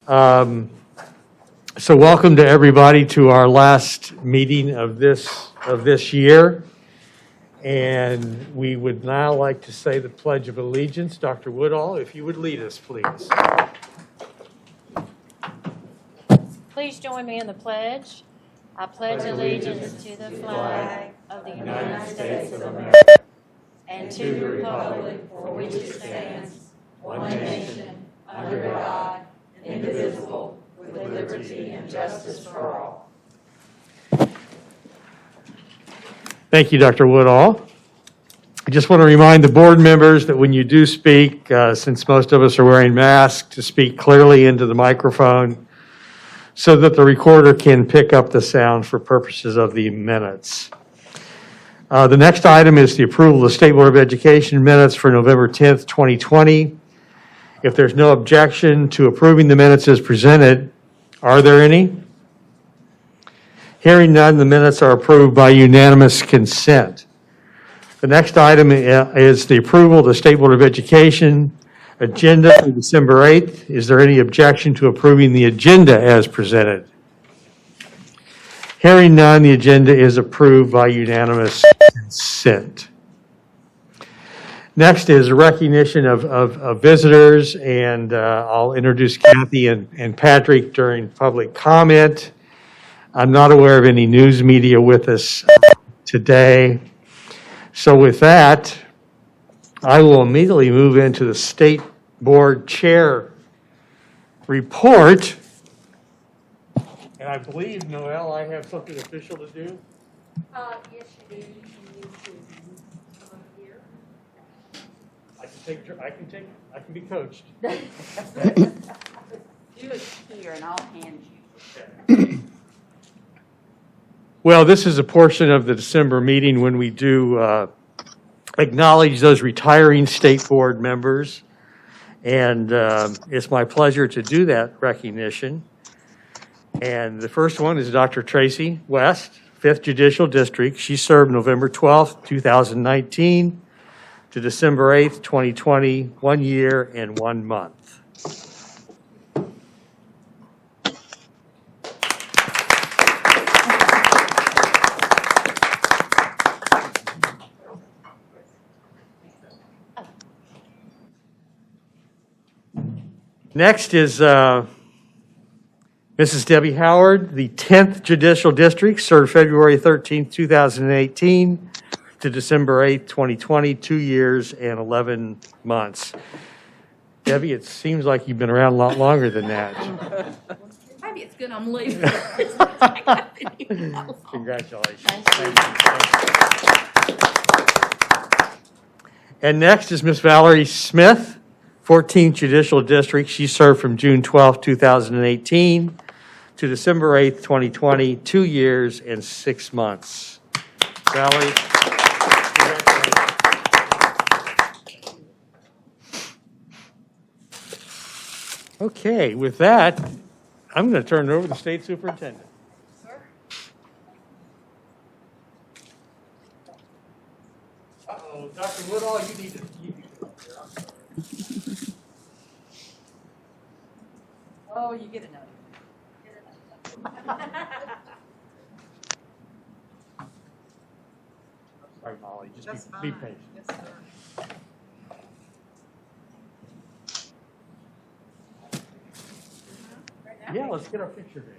So welcome to everybody to our last meeting of this year. And we would now like to say the Pledge of Allegiance. Dr. Woodall, if you would lead us, please. Please join me in the pledge. I pledge allegiance to the flag of the United States of America and to the republic for which it stands, one nation, under God, indivisible, with liberty and justice for all. Thank you, Dr. Woodall. I just want to remind the board members that when you do speak, since most of us are wearing masks, to speak clearly into the microphone so that the recorder can pick up the sound for purposes of the minutes. The next item is the approval of the State Board of Education minutes for November 10th, 2020. If there's no objection to approving the minutes as presented, are there any? Hearing none, the minutes are approved by unanimous consent. The next item is the approval of the State Board of Education agenda for December 8th. Is there any objection to approving the agenda as presented? Hearing none, the agenda is approved by unanimous consent. Next is a recognition of visitors, and I'll introduce Kathy and Patrick during public comment. I'm not aware of any news media with us today. So with that, I will immediately move into the State Board Chair report. And I believe, Noel, I have something official to do. Yes, you do. You need to come over here. I can be coached. Do it here and I'll hand you. Well, this is a portion of the December meeting when we do acknowledge those retiring state board members. And it's my pleasure to do that recognition. And the first one is Dr. Tracy West, 5th Judicial District. She served November 12th, 2019 to December 8th, 2020, 1 year and 1 month. Next is Mrs. Debbie Howard, the 10th Judicial District, served February 13th, 2018 to December 8th, 2020, 2 years and 11 months. Debbie, it seems like you've been around a lot longer than that. Maybe it's good I'm leaving. Congratulations. Thank you. And next is Miss Valerie Smith, 14th Judicial District. She served from June 12, 2018 to December 8th, 2020, 2 years and 6 months. Valerie. Okay, with that, I'm going to turn it over to the State Superintendent. Uh-oh, Dr. Woodall, you need to come here. Oh, you get another. Sorry, Molly, just That's be fine. patient. Yes, sir. Yeah, let's get our picture taken.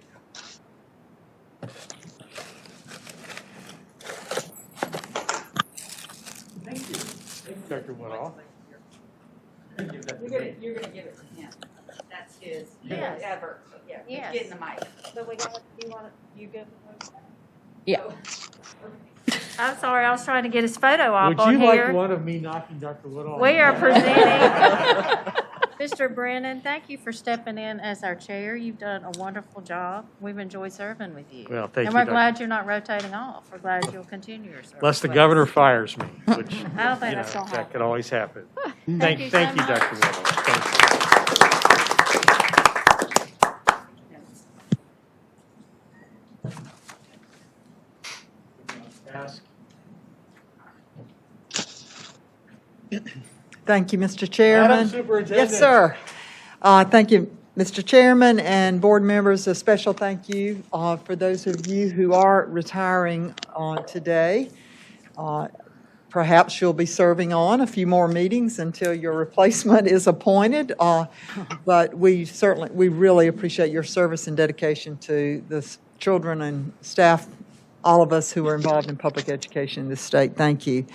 Thank you. Thank you, Dr. Woodall. Thank you, Dr. You're gonna give it to him. That's his. Yes. Ever. Yeah. Yes. Get in the mic. So we got, you good? Yeah. I'm sorry, I was trying to get his photo op Would on you here. like one of me knocking Dr. Woodall? We are presenting. Mr. Brennan, thank you for stepping in as our chair. You've done a wonderful job. We've enjoyed serving with you. Well, thank And you, we're Dr. glad you're not rotating off. We're glad you'll continue your service. Unless the with governor us. fires me, which, I don't think that's gonna that happen. could always happen. Thank you so Thank you, much. Dr. Woodall. Thank you. Ask. Thank you, Mr. Chairman. Madam Superintendent. Yes, sir. Thank you, Mr. Chairman and board members, a special thank you for those of you who are retiring today. Perhaps you'll be serving on a few more meetings until your replacement is appointed. But we really appreciate your service and dedication to the children and staff, all of us who are involved in public education in this state. Thank you.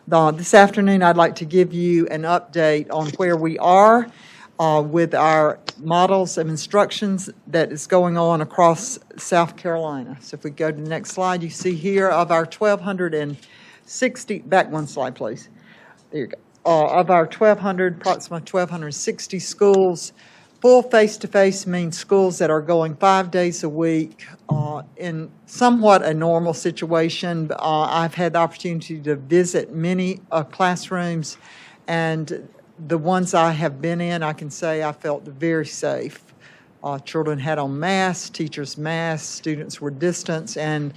This afternoon, I'd like to give you an update on where we are with our models of instructions that is going on across South Carolina. So if we go to the next slide, you see here of our 1,260, back one slide, please. There you go. Of our approximately 1,260 schools, full face-to-face means schools that are going 5 days a week in somewhat a normal situation. I've had the opportunity to visit many classrooms, and the ones I have been in, I can say I felt very safe. Children had on masks, teachers masks, students were distanced, and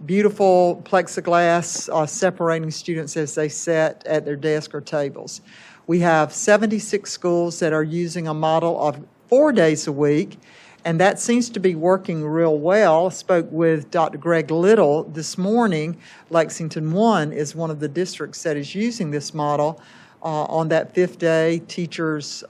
beautiful plexiglass separating students as they sat at their desk or tables. We have 76 schools that are using a model of 4 days a week, and that seems to be working real well. I spoke with Dr. Greg Little this morning. Lexington 1 is one of the districts that is using this model. On that 5th day, teachers,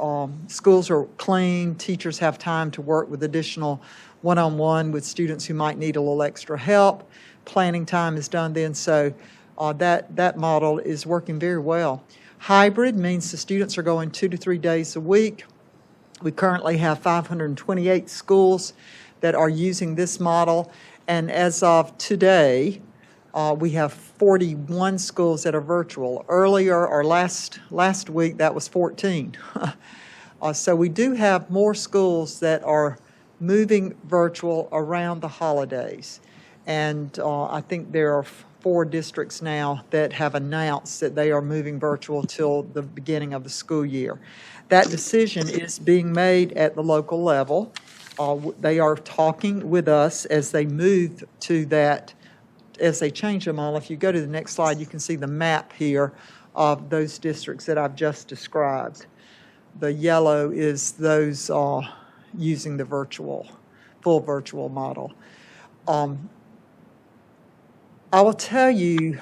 schools are clean, teachers have time to work with additional one-on-one with students who might need a little extra help. Planning time is done then, so that model is working very well. Hybrid means the students are going 2 to 3 days a week. We currently have 528 schools that are using this model, and as of today, we have 41 schools that are virtual. Earlier, or last week, that was 14. So we do have more schools that are moving virtual around the holidays. And I think there are 4 districts now that have announced that they are moving virtual till the beginning of the school year. That decision is being made at the local level. They are talking with us as they move to that, as they change the model. If you go to the next slide, you can see the map here of those districts that I've just described. The yellow is those using the full virtual model. I will tell you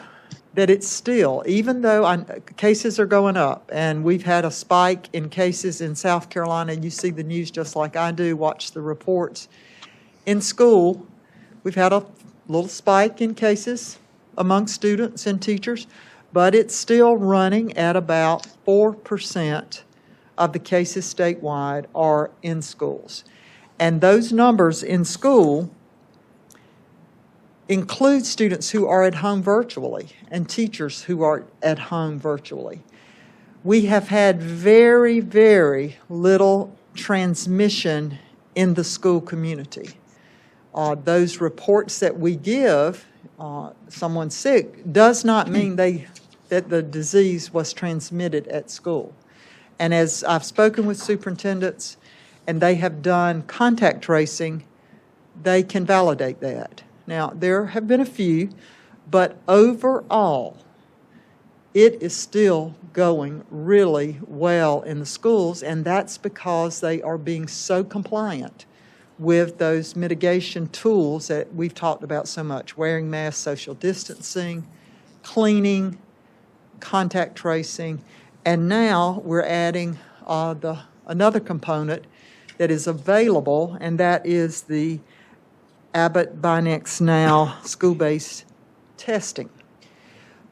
that it's still, even though cases are going up, and we've had a spike in cases in South Carolina, and you see the news just like I do, watch the reports. In school, we've had a little spike in cases among students and teachers, but it's still running at about 4% of the cases statewide are in schools. And those numbers in school include students who are at home virtually and teachers who are at home virtually. We have had very, very little transmission in the school community. Those reports that we give, someone's sick, does not mean that the disease was transmitted at school. And as I've spoken with superintendents and they have done contact tracing, they can validate that. Now, there have been a few, but overall, it is still going really well in the schools, and that's because they are being so compliant with those mitigation tools that we've talked about so much: wearing masks, social distancing, cleaning, contact tracing, and now we're adding another component that is available, and that is the Abbott BinaxNOW school-based testing.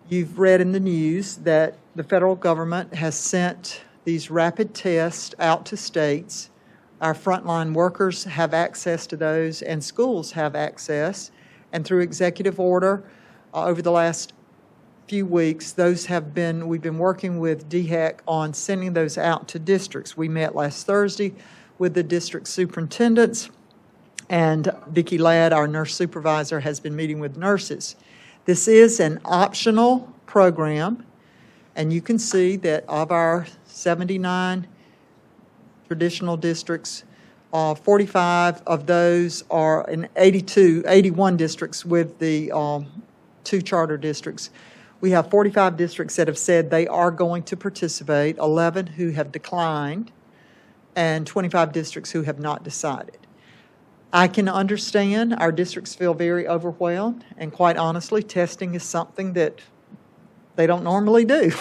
You've read in the news that the federal government has sent these rapid tests out to states. Our frontline workers have access to those, and schools have access. And through executive order, over the last few weeks, we've been working with DHEC on sending those out to districts. We met last Thursday with the district superintendents, and Vicki Ladd, our nurse supervisor, has been meeting with nurses. This is an optional program, and you can see that of our 79 traditional districts, 45 of those are in 81 districts with the 2 charter districts. We have 45 districts that have said they are going to participate, 11 who have declined, and 25 districts who have not decided. I can understand our districts feel very overwhelmed, and quite honestly, testing is something that they don't normally do.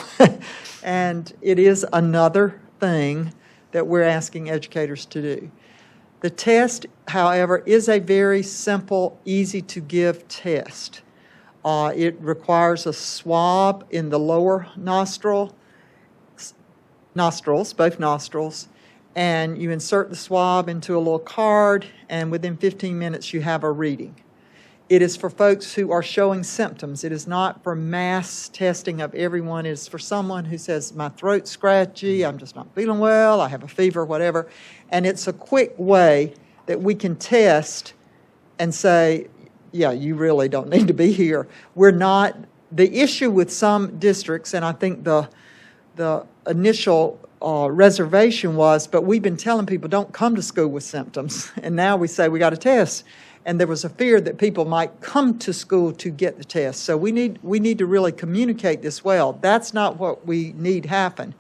And it is another thing that we're asking educators to do. The test, however, is a very simple, easy-to-give test. It requires a swab in the lower nostrils, both nostrils, and you insert the swab into a little card, and within 15 minutes you have a reading. It is for folks who are showing symptoms. It is not for mass testing of everyone. It is for someone who says, my throat's scratchy, I'm just not feeling well, I have a fever, whatever. And it's a quick way that we can test and say, yeah, you really don't need to be here. We're not, the issue with some districts, and I think the initial reservation was, but we've been telling people don't come to school with symptoms, and now we say we got a test. And there was a fear that people might come to school to get the test. So we need to really communicate this well. That's not what we need happen.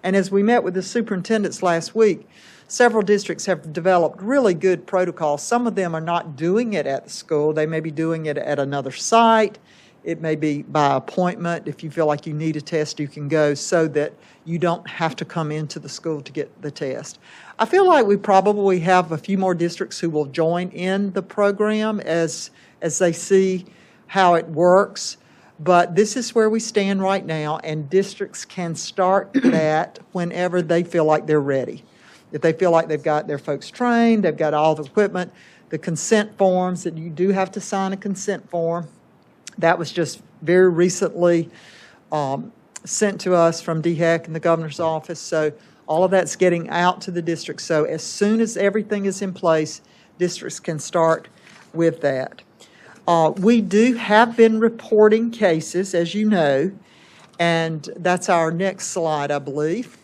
And as we met with the superintendents last week, several districts have developed really good protocols. Some of them are not doing it at the school. They may be doing it at another site. It may be by appointment. If you feel like you need a test, you can go so that you don't have to come into the school to get the test. I feel like we probably have a few more districts who will join in the program as they see how it works. But this is where we stand right now, and districts can start that whenever they feel like they're ready. If they feel like they've got their folks trained, they've got all the equipment, the consent forms, that you do have to sign a consent form. That was just very recently sent to us from DHEC and the governor's office. So all of that's getting out to the districts. So as soon as everything is in place, districts can start with that. We have been reporting cases, as you know, and that's our next slide, I believe.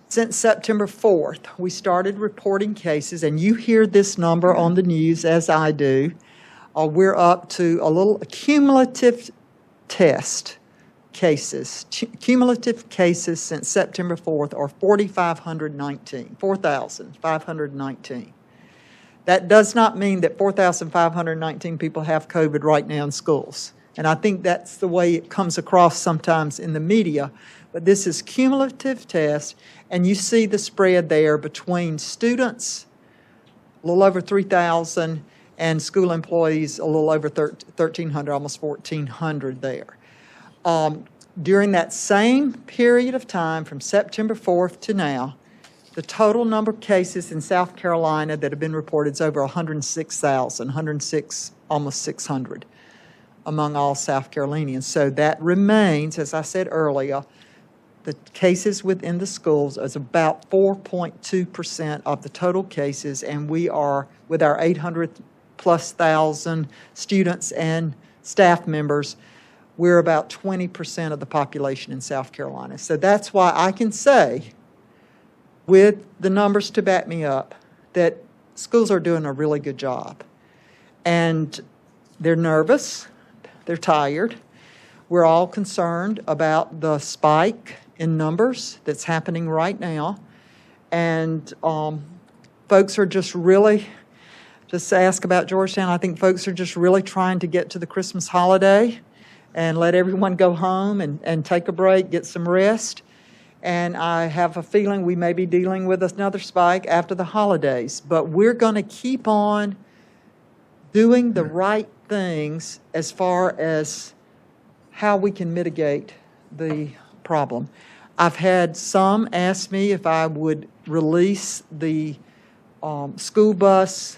Since September 4th, we started reporting cases, and you hear this number on the news as I do. We're up to a cumulative cases since September 4th are 4,519. That does not mean that 4,519 people have COVID right now in schools. And I think that's the way it comes across sometimes in the media. But this is cumulative tests, and you see the spread there between students, a little over 3,000, and school employees, a little over 1,300, almost 1,400 there. During that same period of time, from September 4th to now, the total number of cases in South Carolina that have been reported is over 106,000, 106, almost 600 among all South Carolinians. So that remains, as I said earlier, the cases within the schools is about 4.2% of the total cases, and we are, with our 800,000+ students and staff members, we're about 20% of the population in South Carolina. So that's why I can say, with the numbers to back me up, that schools are doing a really good job. And they're nervous, they're tired. We're all concerned about the spike in numbers that's happening right now. And folks are just really, just to ask about Georgetown, I think folks are just really trying to get to the Christmas holiday and let everyone go home and take a break, get some rest. And I have a feeling we may be dealing with another spike after the holidays. But we're going to keep on doing the right things as far as how we can mitigate the problem. I've had some ask me if I would release the school bus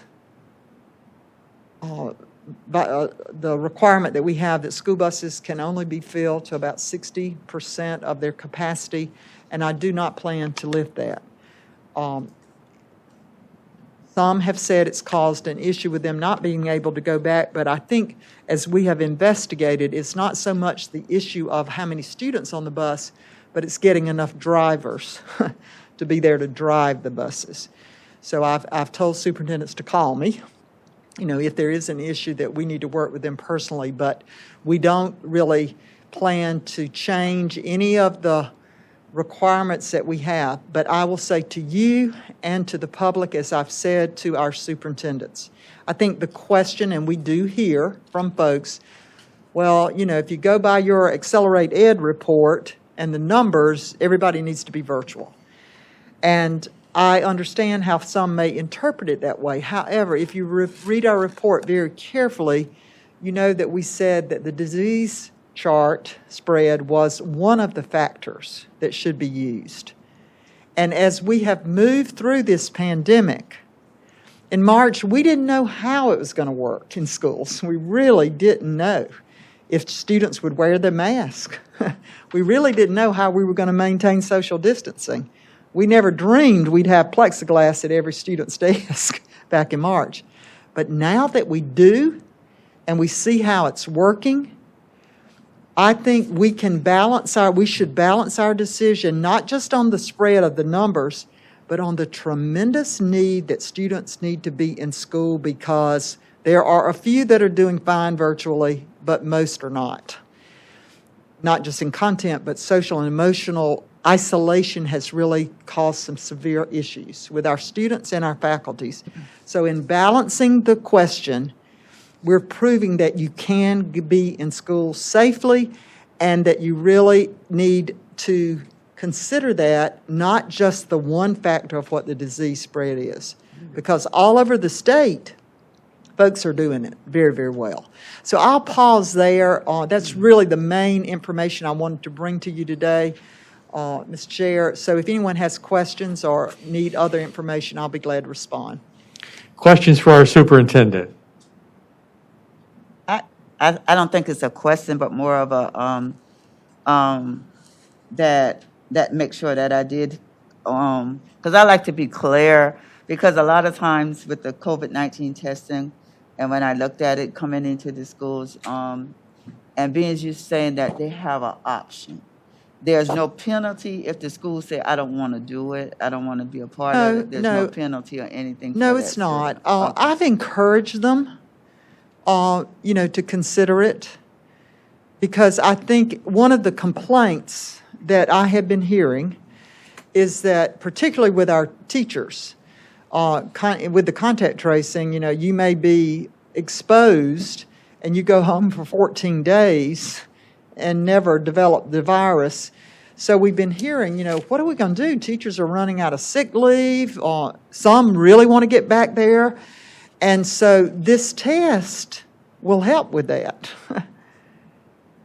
the requirement that we have that school buses can only be filled to about 60% of their capacity, and I do not plan to lift that. Some have said it's caused an issue with them not being able to go back, but I think as we have investigated, it's not so much the issue of how many students on the bus, but it's getting enough drivers to be there to drive the buses. So I've told superintendents to call me, if there is an issue that we need to work with them personally, but we don't really plan to change any of the requirements that we have. But I will say to you and to the public, as I've said to our superintendents, I think the question, and we do hear from folks, well, you know, if you go by your Accelerate Ed report and the numbers, everybody needs to be virtual. And I understand how some may interpret it that way. However, if you read our report very carefully, you know that we said that the disease chart spread was one of the factors that should be used. And as we have moved through this pandemic, in March, we didn't know how it was going to work in schools. We really didn't know if students would wear their mask. We really didn't know how we were going to maintain social distancing. We never dreamed we'd have plexiglass at every student's desk back in March. But now that we do, and we see how it's working, I think we should balance our decision, not just on the spread of the numbers, but on the tremendous need that students need to be in school, because there are a few that are doing fine virtually, but most are not. Not just in content, but social and emotional isolation has really caused some severe issues with our students and our faculties. So in balancing the question, we're proving that you can be in school safely, and that you really need to consider that, not just the one factor of what the disease spread is. Because all over the state, folks are doing it very, very well. So I'll pause there. That's really the main information I wanted to bring to you today, Mr. Chair. So if anyone has questions or need other information, I'll be glad to respond. Questions for our superintendent? I don't think it's a question, but more of a, that make sure that I did, because I like to be clear, because a lot of times with the COVID-19 testing, and when I looked at it coming into the schools, and being as you saying that they have an option. There's no penalty if the school say, I don't want to do it, I don't want to be a part of it. There's no penalty or anything for No, that, it's so- not. Okay. I've encouraged them, to consider it, because I think one of the complaints that I have been hearing is that, particularly with our teachers, with the contact tracing, you may be exposed and you go home for 14 days and never develop the virus. So we've been hearing, what are we going to do? Teachers are running out of sick leave. Some really want to get back there. And so this test will help with that.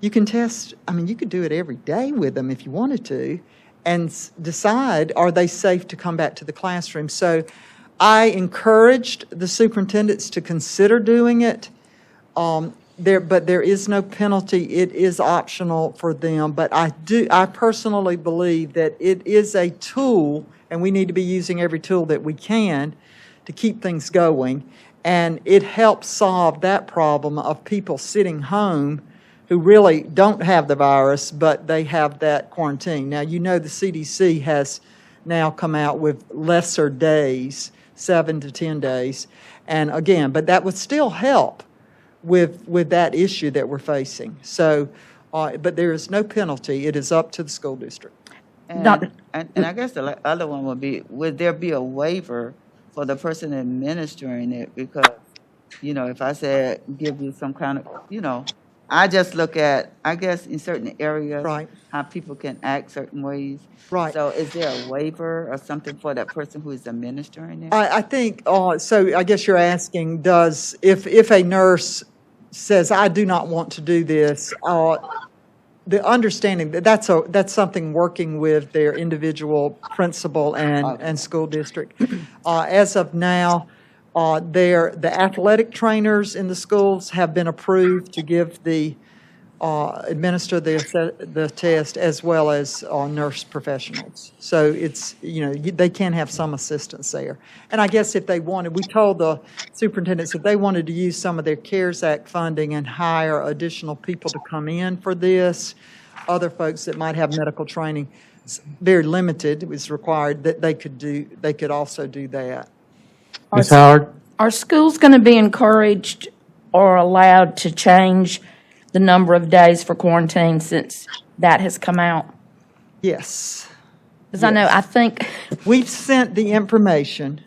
You can test, you could do it every day with them if you wanted to, and decide, are they safe to come back to the classroom? So I encouraged the superintendents to consider doing it. But there is no penalty. It is optional for them. But I personally believe that it is a tool, and we need to be using every tool that we can to keep things going. And it helps solve that problem of people sitting home who really don't have the virus, but they have that quarantine. Now, the CDC has now come out with lesser days, 7 to 10 days. And again, but that would still help with that issue that we're facing. So, but there is no penalty. It is up to the school district. And, Dr. and I guess the other one would there be a waiver for the person administering it? Because, if I said, give you some kind of, I just look at, I guess, in certain areas, Right. how people can act certain ways. Right. So is there a waiver or something for that person who is administering it? I think, so I guess you're asking, if a nurse says, I do not want to do this, the understanding that that's something working with their individual principal and school district. As of now, the athletic trainers in the schools have been approved to give administer the test, as well as nurse professionals. So it's, they can have some assistance there. And I guess if they wanted, we told the superintendents if they wanted to use some of their CARES Act funding and hire additional people to come in for this, other folks that might have medical training, very limited, was required, that they could also do that. Ms. Howard? Are schools going to be encouraged or allowed to change the number of days for quarantine since that has come out? Yes. Because I know, I think, We've sent the information.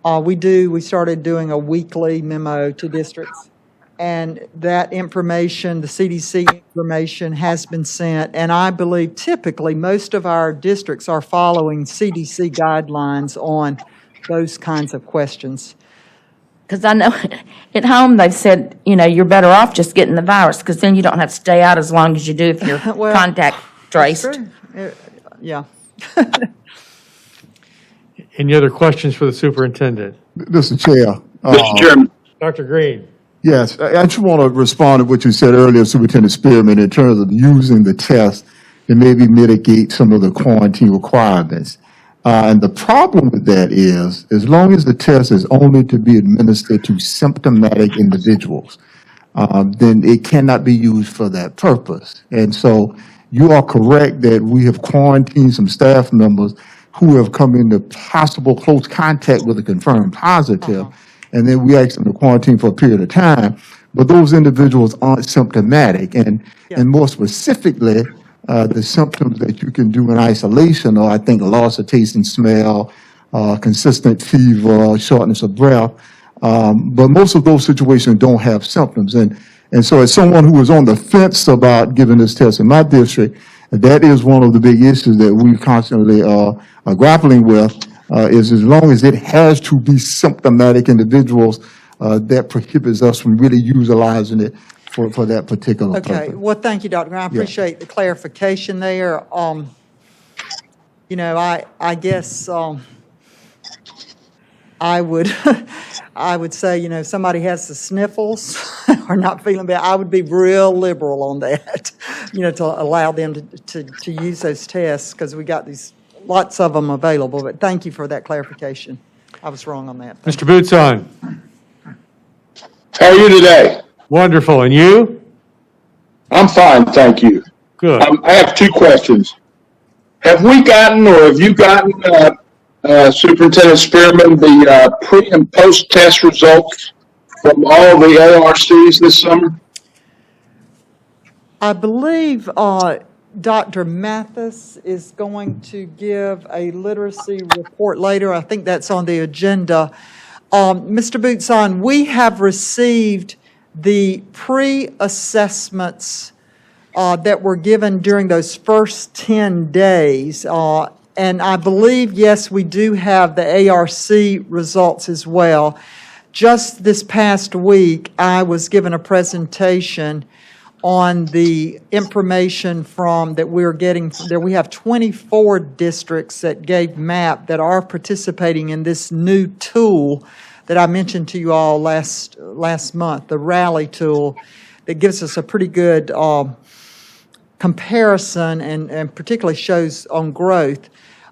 We started doing a weekly memo to districts. And that information, the CDC information has been sent. And I believe typically most of our districts are following CDC guidelines on those kinds of questions. because I know at home they've said, you're better off just getting the virus because then you don't have to stay out as long as you do if you're Well, contact traced. True. Yeah. Any other questions for the superintendent? Mr. Chair. Mr. Chairman, Dr. Green? Yes, I just want to respond to what you said earlier, Superintendent Spearman, in terms of using the test to maybe mitigate some of the quarantine requirements. And the problem with that is, as long as the test is only to be administered to symptomatic individuals, then it cannot be used for that purpose. And so you are correct that we have quarantined some staff members who have come into possible close contact with a confirmed positive, and then we ask them to quarantine for a period of time. But those individuals aren't symptomatic, and more specifically, the symptoms that you can do in isolation are, I think, loss of taste and smell, consistent fever, shortness of breath. But most of those situations don't have symptoms. And so as someone who was on the fence about giving this test in my district, that is one of the big issues that we constantly are grappling with, is as long as it has to be symptomatic individuals, that prohibits us from really utilizing it for that particular Okay, purpose. well, thank you, Dr. Green. I appreciate the clarification there. I guess I would I would say, if somebody has the sniffles or not feeling bad, I would be real liberal on that, to allow them to use those tests, because we got lots of them available. But thank you for that clarification. I was wrong on that. Mr. Bootson? how are you today? Wonderful. And you? I'm fine, thank you. Good. I have two questions. Have we gotten, or have you gotten, Superintendent Spearman, the pre and post test results from all the ARCs this summer? I believe Dr. Mathis is going to give a literacy report later. I think that's on the agenda. Mr. Bootson, we have received the pre-assessments that were given during those first 10 days. And I believe, yes, we do have the ARC results as well. Just this past week, I was given a presentation on the information that we're getting. There we have 24 districts that gave MAP that are participating in this new tool that I mentioned to you all last month, the Rally tool, that gives us a pretty good comparison and particularly shows on growth.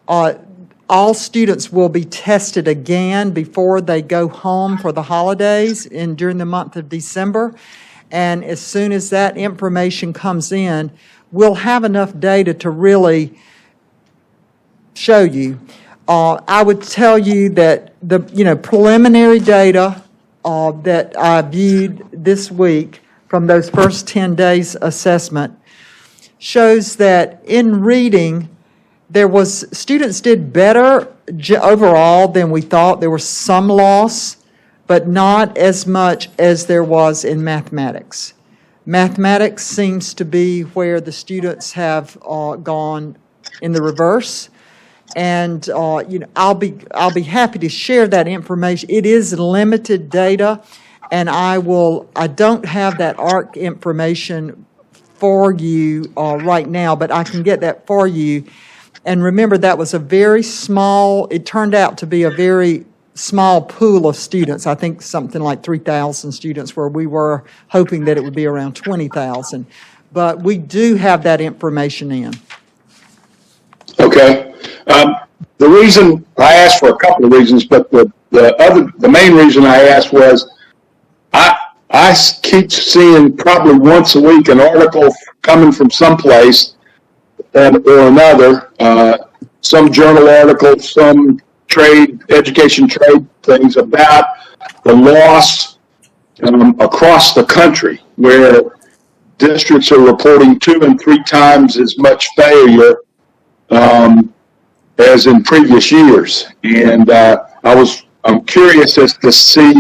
All students will be tested again before they go home for the holidays during the month of December. And as soon as that information comes in, we'll have enough data to really show you. I would tell you that the preliminary data that I viewed this week from those first 10 days assessment shows that in reading, students did better overall than we thought. There was some loss, but not as much as there was in mathematics. Mathematics seems to be where the students have gone in the reverse. And I'll be happy to share that information. It is limited data, and I don't have that ARC information for you right now, but I can get that for you. And remember, that was it turned out to be a very small pool of students. I think something like 3,000 students, where we were hoping that it would be around 20,000. But we do have that information in. Okay. The reason I asked, for a couple of reasons, but the main reason I asked was I keep seeing probably once a week an article coming from someplace or another, some journal article, some education trade things about the loss across the country, where districts are reporting 2 and 3 times as much failure as in previous years. And I'm curious as to see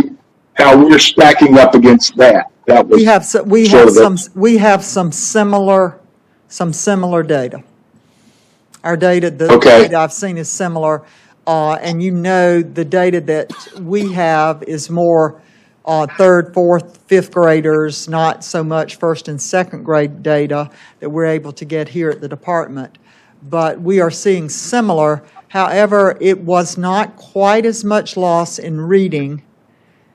how we're stacking up against that. That was We have some similar data. Our data, the Okay. data I've seen is similar, and the data that we have is more third, fourth, fifth graders, not so much first and second grade data that we're able to get here at the department. But we are seeing similar. However, it was not quite as much loss in reading,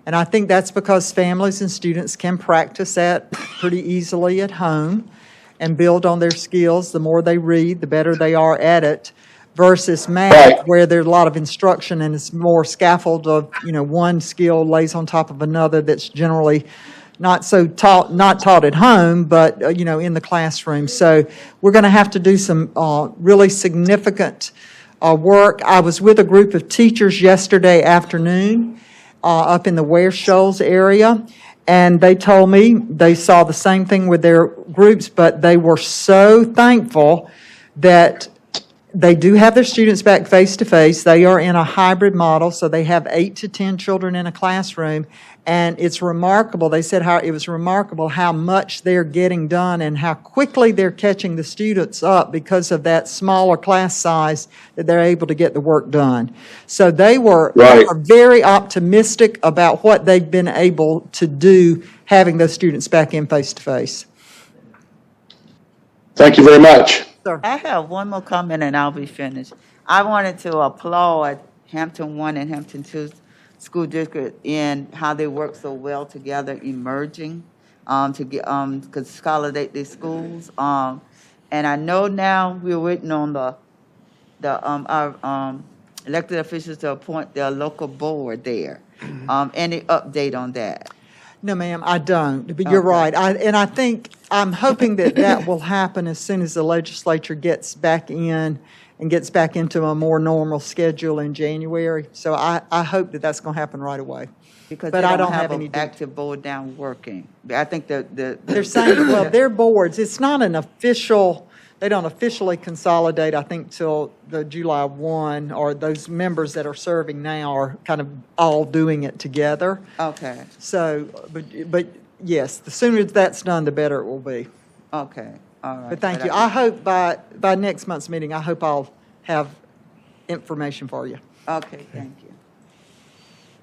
and I think that's because families and students can practice that pretty easily at home and build on their skills. The more they read, the better they are at it, versus math, Right. where there's a lot of instruction and it's more scaffold of, one skill lays on top of another that's generally not taught at home, but, in the classroom. So we're going to have to do some really significant work. I was with a group of teachers yesterday afternoon up in the Ware Shoals area, and they told me they saw the same thing with their groups, but they were so thankful that they do have their students back face-to-face. They are in a hybrid model, so they have 8 to 10 children in a classroom. And it's remarkable, they said it was remarkable how much they're getting done and how quickly they're catching the students up because of that smaller class size that they're able to get the work done. So they are very optimistic about what they've been able to do having those students back in face-to-face. Thank you very much. I have one more comment and I'll be finished. I wanted to applaud Hampton 1 and Hampton 2 school district in how they work so well together, emerging to get consolidate their schools. And I know now we're waiting on our elected officials to appoint their local board there. Any update on that? No, ma'am, I don't, but you're right. I'm hoping that will happen as soon as the legislature gets back in and gets back into a more normal schedule in January. So I hope that that's going to happen right away. Because But they I don't don't have have any an detail. active board down working. I think They're saying, well, their boards, it's not an official, they don't officially consolidate, I think, till the July 1, or those members that are serving now are kind of all doing it together. Okay, So, but yes, the sooner that's done, the better it will be. okay, all right. But thank you. I hope by next month's meeting, I hope I'll have information for you. Okay, thank you.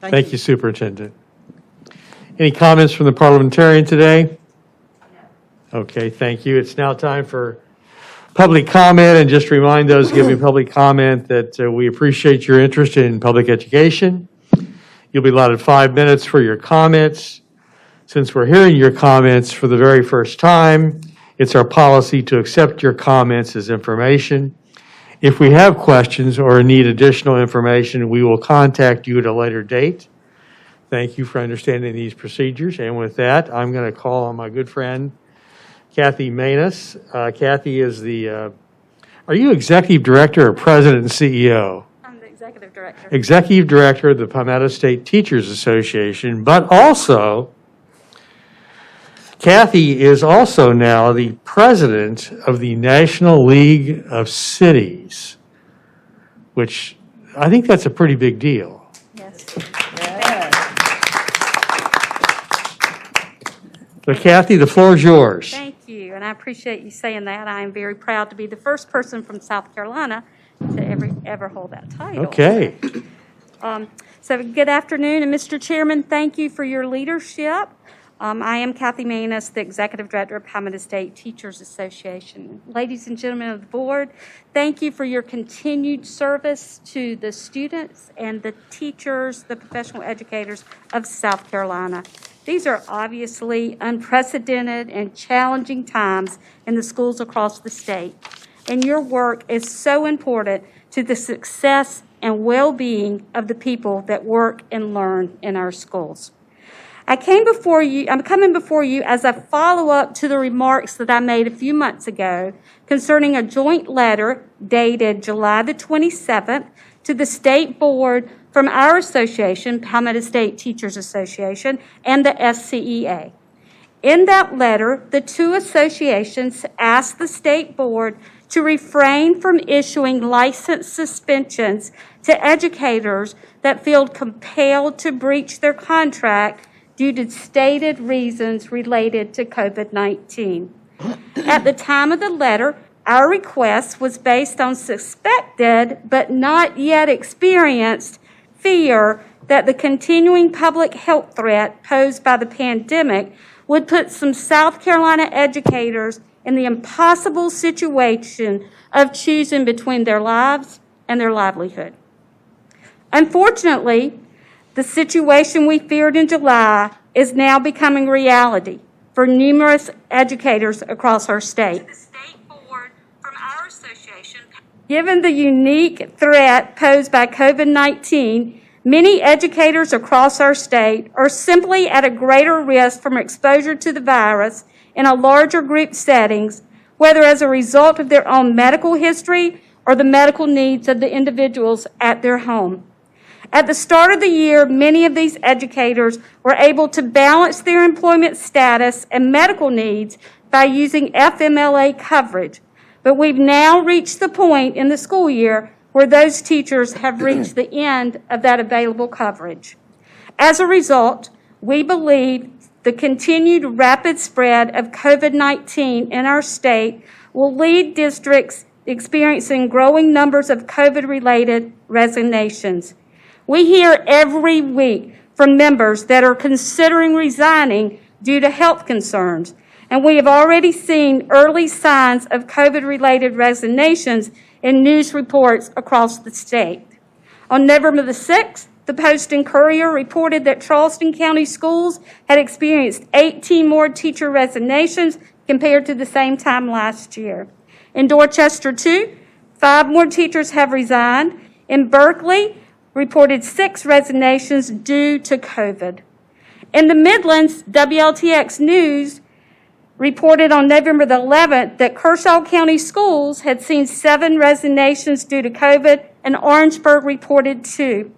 Thank you, Superintendent. Any comments from the parliamentarian today? Okay, thank you. It's now time for public comment, and just remind those giving public comment that we appreciate your interest in public education. You'll be allotted 5 minutes for your comments. Since we're hearing your comments for the very first time, it's our policy to accept your comments as information. If we have questions or need additional information, we will contact you at a later date. Thank you for understanding these procedures. And with that, I'm going to call on my good friend, Kathy Manus. Kathy is are you Executive Director or President and CEO? I'm the Executive Director. Executive Director of the Palmetto State Teachers Association, but also, Kathy is also now the President of the National League of Cities, which I think that's a pretty big deal. Yes. So Kathy, the floor is yours. Thank you, and I appreciate you saying that. I am very proud to be the first person from South Carolina to ever hold that title. Okay. So good afternoon, and Mr. Chairman, thank you for your leadership. I am Kathy Manus, the Executive Director of Palmetto State Teachers Association. Ladies and gentlemen of the board, thank you for your continued service to the students and the teachers, the professional educators of South Carolina. These are obviously unprecedented and challenging times in the schools across the state, and your work is so important to the success and well-being of the people that work and learn in our schools. I'm coming before you as a follow-up to the remarks that I made a few months ago concerning a joint letter dated July the 27th to the state board from our association, Palmetto State Teachers Association, and the SCEA. In that letter, the two associations asked the state board to refrain from issuing license suspensions to educators that feel compelled to breach their contract due to stated reasons related to COVID-19. At the time of the letter, our request was based on suspected but not yet experienced fear that the continuing public health threat posed by the pandemic would put some South Carolina educators in the impossible situation of choosing between their lives and their livelihood. Unfortunately, the situation we feared in July is now becoming reality for numerous educators across our state. The state board from our association. Given the unique threat posed by COVID-19, many educators across our state are simply at a greater risk from exposure to the virus in a larger group settings, whether as a result of their own medical history or the medical needs of the individuals at their home. At the start of the year, many of these educators were able to balance their employment status and medical needs by using FMLA coverage. But we've now reached the point in the school year where those teachers have reached the end of that available coverage. As a result, we believe the continued rapid spread of COVID-19 in our state will lead districts experiencing growing numbers of COVID-related resignations. We hear every week from members that are considering resigning due to health concerns, and we have already seen early signs of COVID-related resignations in news reports across the state. On November the 6th, the Post and Courier reported that Charleston County Schools had experienced 18 more teacher resignations compared to the same time last year. In Dorchester, too, 5 more teachers have resigned. In Berkeley, reported 6 resignations due to COVID. In the Midlands, WLTX News reported on November the 11th that Kershaw County Schools had seen 7 resignations due to COVID, and Orangeburg reported 2.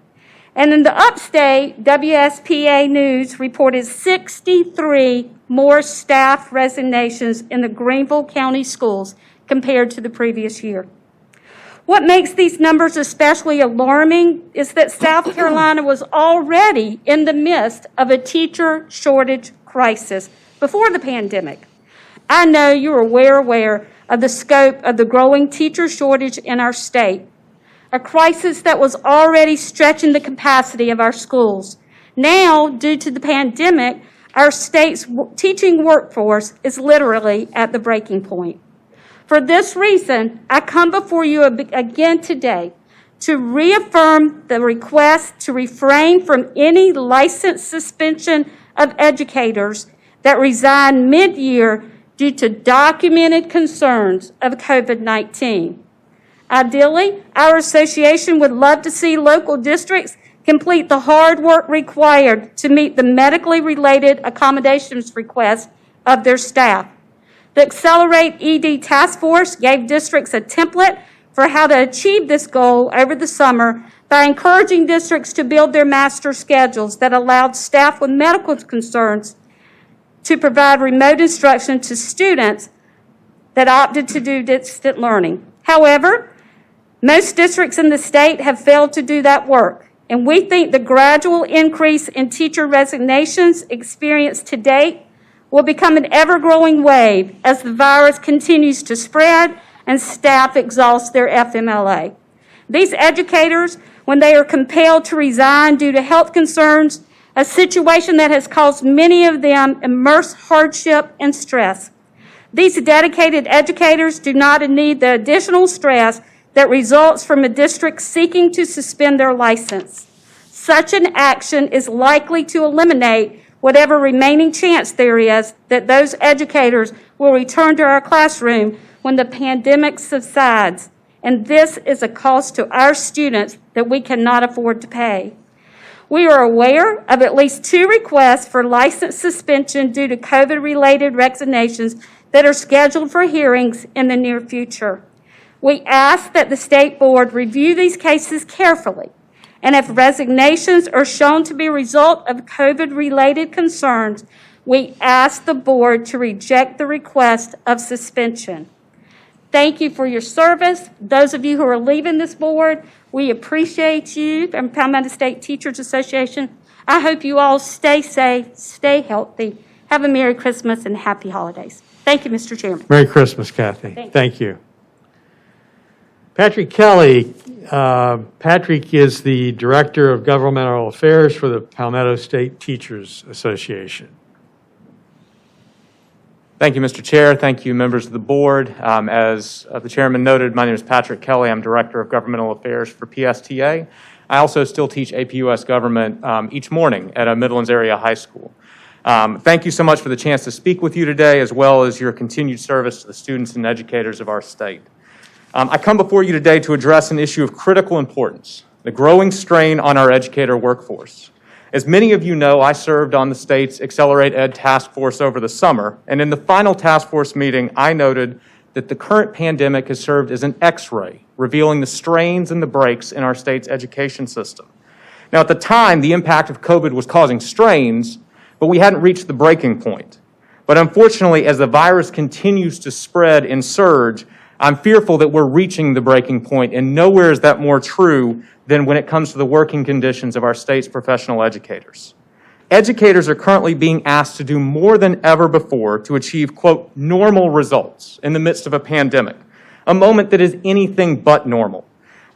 And in the upstate, WSPA News reported 63 more staff resignations in the Greenville County Schools compared to the previous year. What makes these numbers especially alarming is that South Carolina was already in the midst of a teacher shortage crisis before the pandemic. I know you're aware of the scope of the growing teacher shortage in our state, a crisis that was already stretching the capacity of our schools. Now, due to the pandemic, our state's teaching workforce is literally at the breaking point. For this reason, I come before you again today to reaffirm the request to refrain from any license suspension of educators that resign mid-year due to documented concerns of COVID-19. Ideally, our association would love to see local districts complete the hard work required to meet the medically related accommodations requests of their staff. The Accelerate ED Task Force gave districts a template for how to achieve this goal over the summer by encouraging districts to build their master schedules that allowed staff with medical concerns to provide remote instruction to students that opted to do distant learning. However, most districts in the state have failed to do that work, and we think the gradual increase in teacher resignations experienced to date will become an ever-growing wave as the virus continues to spread and staff exhaust their FMLA. These educators, when they are compelled to resign due to health concerns, a situation that has caused many of them immense hardship and stress. These dedicated educators do not need the additional stress that results from a district seeking to suspend their license. Such an action is likely to eliminate whatever remaining chance there is that those educators will return to our classroom when the pandemic subsides. And this is a cost to our students that we cannot afford to pay. We are aware of at least 2 requests for license suspension due to COVID-related resignations that are scheduled for hearings in the near future. We ask that the State Board review these cases carefully, and if resignations are shown to be a result of COVID-related concerns, we ask the Board to reject the request of suspension. Thank you for your service. Those of you who are leaving this board, we appreciate you. From Palmetto State Teachers Association, I hope you all stay safe, stay healthy. Have a Merry Christmas and Happy Holidays. Thank you, Mr. Chairman. Merry Christmas, Kathy. Thank you. Thank you. Patrick Kelly. Patrick is the Director of Governmental Affairs for the Palmetto State Teachers Association. Thank you, Mr. Chair. Thank you, members of the board. As the chairman noted, my name is Patrick Kelly. I'm Director of Governmental Affairs for PSTA. I also still teach APUS government each morning at a Midlands area high school. Thank you so much for the chance to speak with you today, as well as your continued service to the students and educators of our state. I come before you today to address an issue of critical importance, the growing strain on our educator workforce. As many of you know, I served on the state's Accelerate Ed Task Force over the summer, and in the final task force meeting, I noted that the current pandemic has served as an X-ray, revealing the strains and the breaks in our state's education system. Now, at the time, the impact of COVID was causing strains, but we hadn't reached the breaking point. But unfortunately, as the virus continues to spread and surge, I'm fearful that we're reaching the breaking point, and nowhere is that more true than when it comes to the working conditions of our state's professional educators. Educators are currently being asked to do more than ever before to achieve, quote, normal results in the midst of a pandemic, a moment that is anything but normal.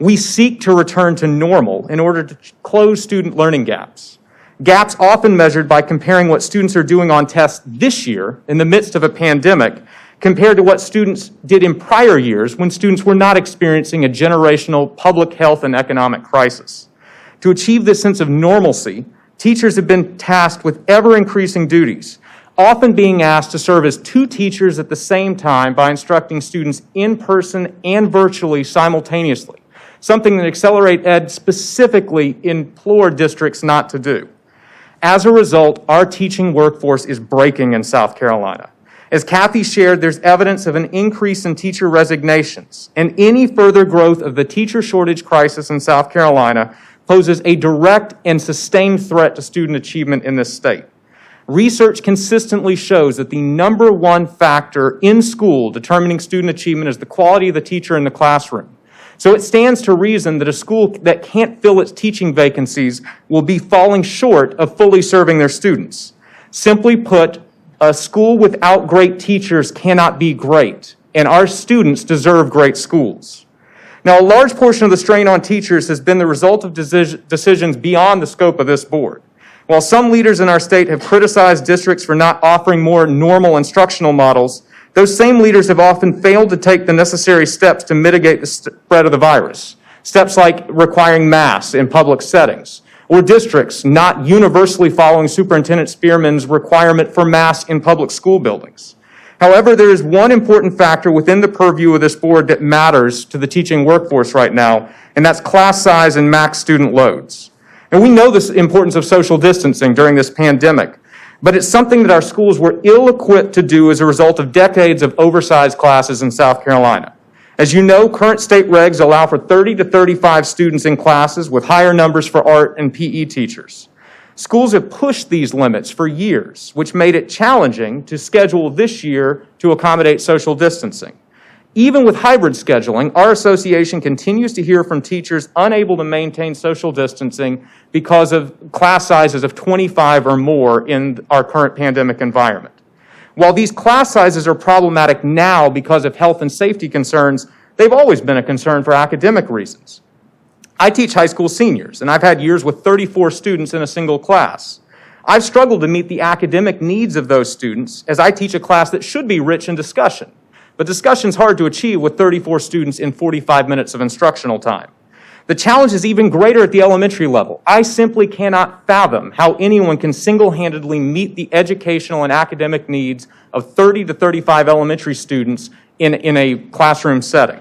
We seek to return to normal in order to close student learning gaps. Gaps often measured by comparing what students are doing on tests this year in the midst of a pandemic compared to what students did in prior years when students were not experiencing a generational public health and economic crisis. To achieve this sense of normalcy, teachers have been tasked with ever-increasing duties, often being asked to serve as two teachers at the same time by instructing students in person and virtually simultaneously, something that Accelerate Ed specifically implored districts not to do. As a result, our teaching workforce is breaking in South Carolina. As Kathy shared, there's evidence of an increase in teacher resignations, and any further growth of the teacher shortage crisis in South Carolina poses a direct and sustained threat to student achievement in this state. Research consistently shows that the number one factor in school determining student achievement is the quality of the teacher in the classroom. So it stands to reason that a school that can't fill its teaching vacancies will be falling short of fully serving their students. Simply put, a school without great teachers cannot be great, and our students deserve great schools. Now, a large portion of the strain on teachers has been the result of decisions beyond the scope of this board. While some leaders in our state have criticized districts for not offering more normal instructional models, those same leaders have often failed to take the necessary steps to mitigate the spread of the virus. Steps like requiring masks in public settings, or districts not universally following Superintendent Spearman's requirement for masks in public school buildings. However, there is one important factor within the purview of this board that matters to the teaching workforce right now, and that's class size and max student loads. And we know the importance of social distancing during this pandemic, but it's something that our schools were ill-equipped to do as a result of decades of oversized classes in South Carolina. As you know, current state regs allow for 30 to 35 students in classes with higher numbers for art and PE teachers. Schools have pushed these limits for years, which made it challenging to schedule this year to accommodate social distancing. Even with hybrid scheduling, our association continues to hear from teachers unable to maintain social distancing because of class sizes of 25 or more in our current pandemic environment. While these class sizes are problematic now because of health and safety concerns, they've always been a concern for academic reasons. I teach high school seniors, and I've had years with 34 students in a single class. I've struggled to meet the academic needs of those students as I teach a class that should be rich in discussion. But discussion's hard to achieve with 34 students in 45 minutes of instructional time. The challenge is even greater at the elementary level. I simply cannot fathom how anyone can single-handedly meet the educational and academic needs of 30 to 35 elementary students in a classroom setting.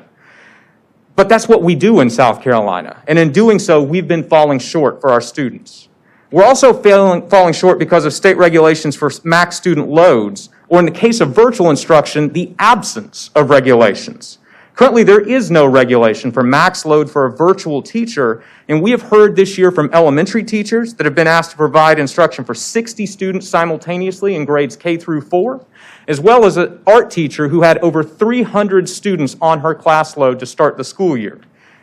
But that's what we do in South Carolina, and in doing so, we've been falling short for our students. We're also falling short because of state regulations for max student loads, or in the case of virtual instruction, the absence of regulations. Currently, there is no regulation for max load for a virtual teacher, and we have heard this year from elementary teachers that have been asked to provide instruction for 60 students simultaneously in grades K through 4, as well as an art teacher who had over 300 students on her class load to start the school year.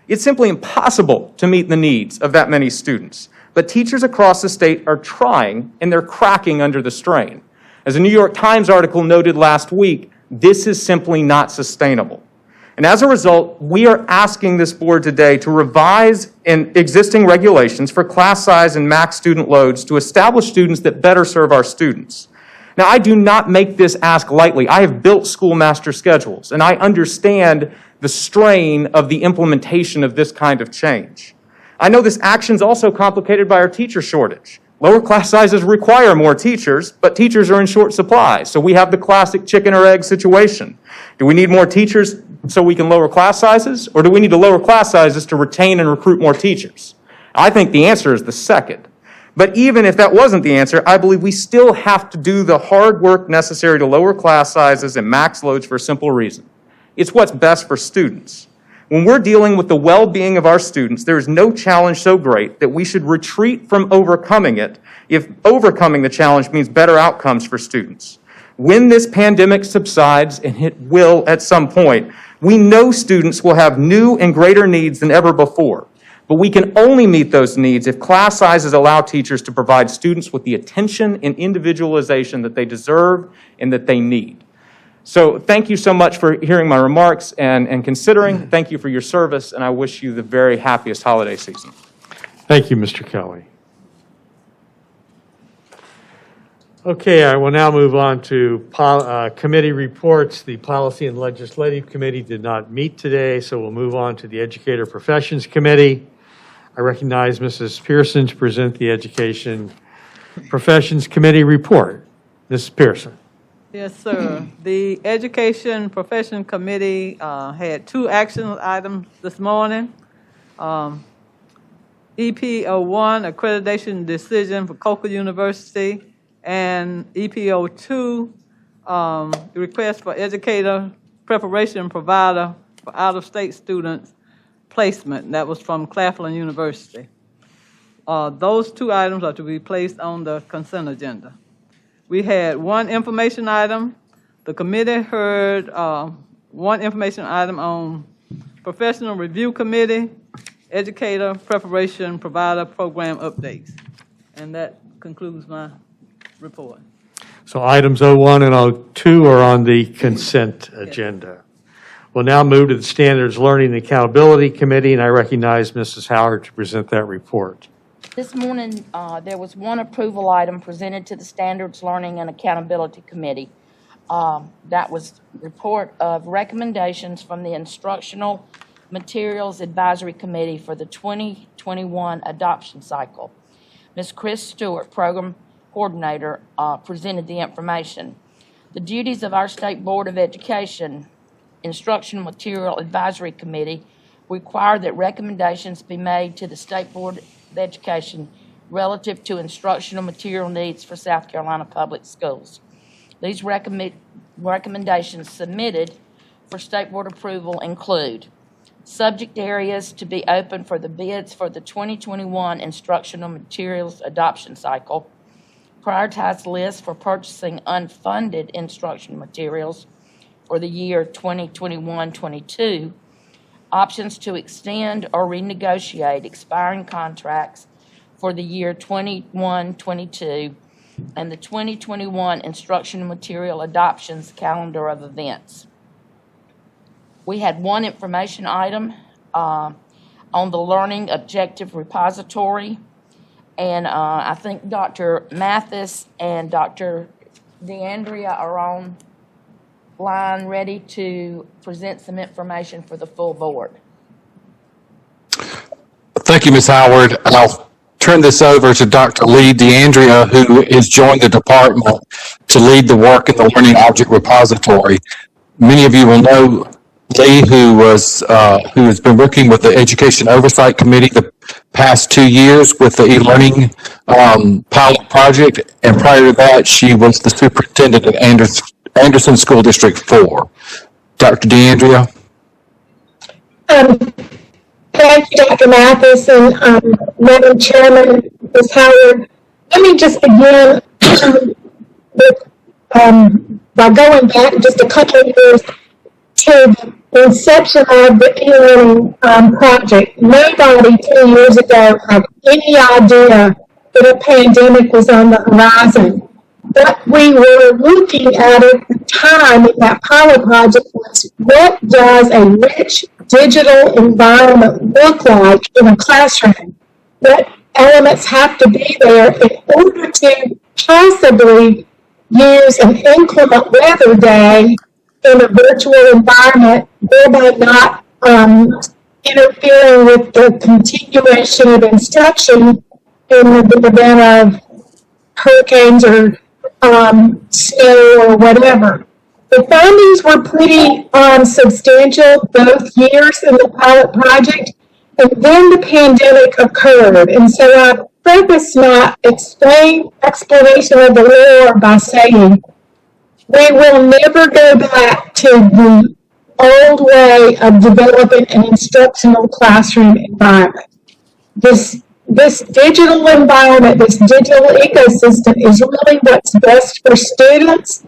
It's simply impossible to meet the needs of that many students. But teachers across the state are trying, and they're cracking under the strain. As a New York Times article noted last week, this is simply not sustainable. And as a result, we are asking this board today to revise existing regulations for class size and max student loads to establish students that better serve our students. Now, I do not make this ask lightly. I have built schoolmaster schedules, and I understand the strain of the implementation of this kind of change. I know this action is also complicated by our teacher shortage. Lower class sizes require more teachers, but teachers are in short supply. So we have the classic chicken or egg situation. Do we need more teachers so we can lower class sizes, or do we need to lower class sizes to retain and recruit more teachers? I think the answer is the second. But even if that wasn't the answer, I believe we still have to do the hard work necessary to lower class sizes and max loads for a simple reason. It's what's best for students. When we're dealing with the well-being of our students, there is no challenge so great that we should retreat from overcoming it if overcoming the challenge means better outcomes for students. When this pandemic subsides, and it will at some point, we know students will have new and greater needs than ever before. But we can only meet those needs if class sizes allow teachers to provide students with the attention and individualization that they deserve and that they need. So thank you so much for hearing my remarks and considering. Thank you for your service, and I wish you the very happiest holiday season. Thank you, Mr. Kelly. Okay, I will now move on to committee reports. The Policy and Legislative Committee did not meet today, so we'll move on to the Educator Professions Committee. I recognize Mrs. Pearson to present the Education Professions Committee report. Mrs. Pearson. Yes, sir. The Education Profession Committee had 2 action items this morning. EPO1, accreditation decision for Coker University, and EPO2, request for educator preparation provider for out-of-state students placement. That was from Claflin University. Those 2 items are to be placed on the consent agenda. We had 1 information item. The committee heard 1 information item on Professional Review Committee, Educator Preparation Provider Program Updates. And that concludes my report. So items 01 and 02 are on the consent agenda. We'll now move to the Standards Learning and Accountability Committee, and I recognize Mrs. Howard to present that report. This morning, there was 1 approval item presented to the Standards Learning and Accountability Committee. That was report of recommendations from the Instructional Materials Advisory Committee for the 2021 adoption cycle. Ms. Chris Stewart, Program Coordinator, presented the information. The duties of our State Board of Education Instructional Material Advisory Committee require that recommendations be made to the State Board of Education relative to instructional material needs for South Carolina Public Schools. These recommendations submitted for State Board approval include subject areas to be open for the bids for the 2021 instructional materials adoption cycle, prioritized lists for purchasing unfunded instructional materials for the year 2021-22, options to extend or renegotiate expiring contracts for the year 21-22, and the 2021 instructional material adoptions calendar of events. We had 1 information item on the Learning Objective Repository, and I think Dr. Mathis and Dr. DeAndrea are on line ready to present some information for the full board. Thank you, Ms. Howard. I'll turn this over to Dr. Lee DeAndrea, who is joined the department to lead the work in the Learning Object Repository. Many of you will know Lee, who has been working with the Education Oversight Committee the past 2 years with the e-learning pilot project, and prior to that, she was the superintendent at Anderson School District 4. Dr. DeAndrea. Thank you, Dr. Mathis, and Madam Chairman, Ms. Howard. Let me just begin with by going back just a couple of years to the inception of the e-learning project, nobody 2 years ago had any idea that a pandemic was on the horizon. What we were looking at the time in that pilot project was, what does a rich digital environment look like in a classroom? What elements have to be there in order to possibly use an inclement weather day in a virtual environment, thereby not interfering with the continuation of instruction in the event of hurricanes or snow or whatever. The findings were pretty substantial both years in the pilot project, and then the pandemic occurred. And so I focused my explanation of the lore by saying, we will never go back to the old way of developing an instructional classroom environment. This digital environment, this digital ecosystem is really what's best for students.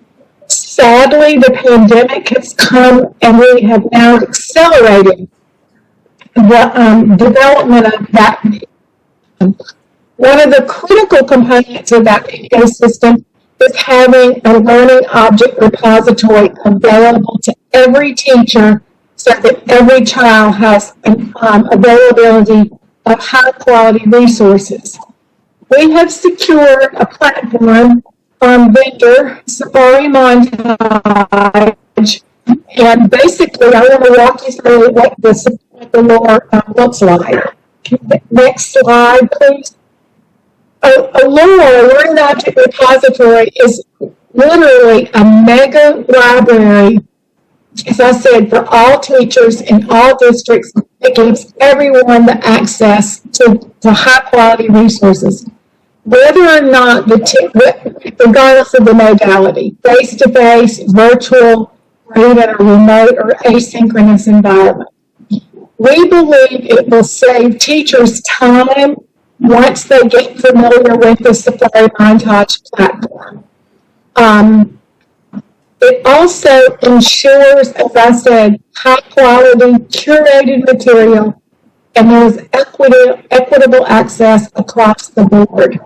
Sadly, the pandemic has come and we have now accelerated the development of that. One of the critical components of that ecosystem is having a learning object repository available to every teacher so that every child has availability of high quality resources. We have secured a platform from vendor Safari Montage, and basically I want to walk you through what the lore looks like. Next slide, please. A learning object repository is literally a mega library, as I said, for all teachers in all districts. It gives everyone the access to high-quality resources, whether or not, regardless of the modality, face-to-face, virtual, or even a remote or asynchronous environment. We believe it will save teachers time once they get familiar with the Safari Montage platform. It also ensures, as I said, high-quality, curated material, and there's equitable access across the board.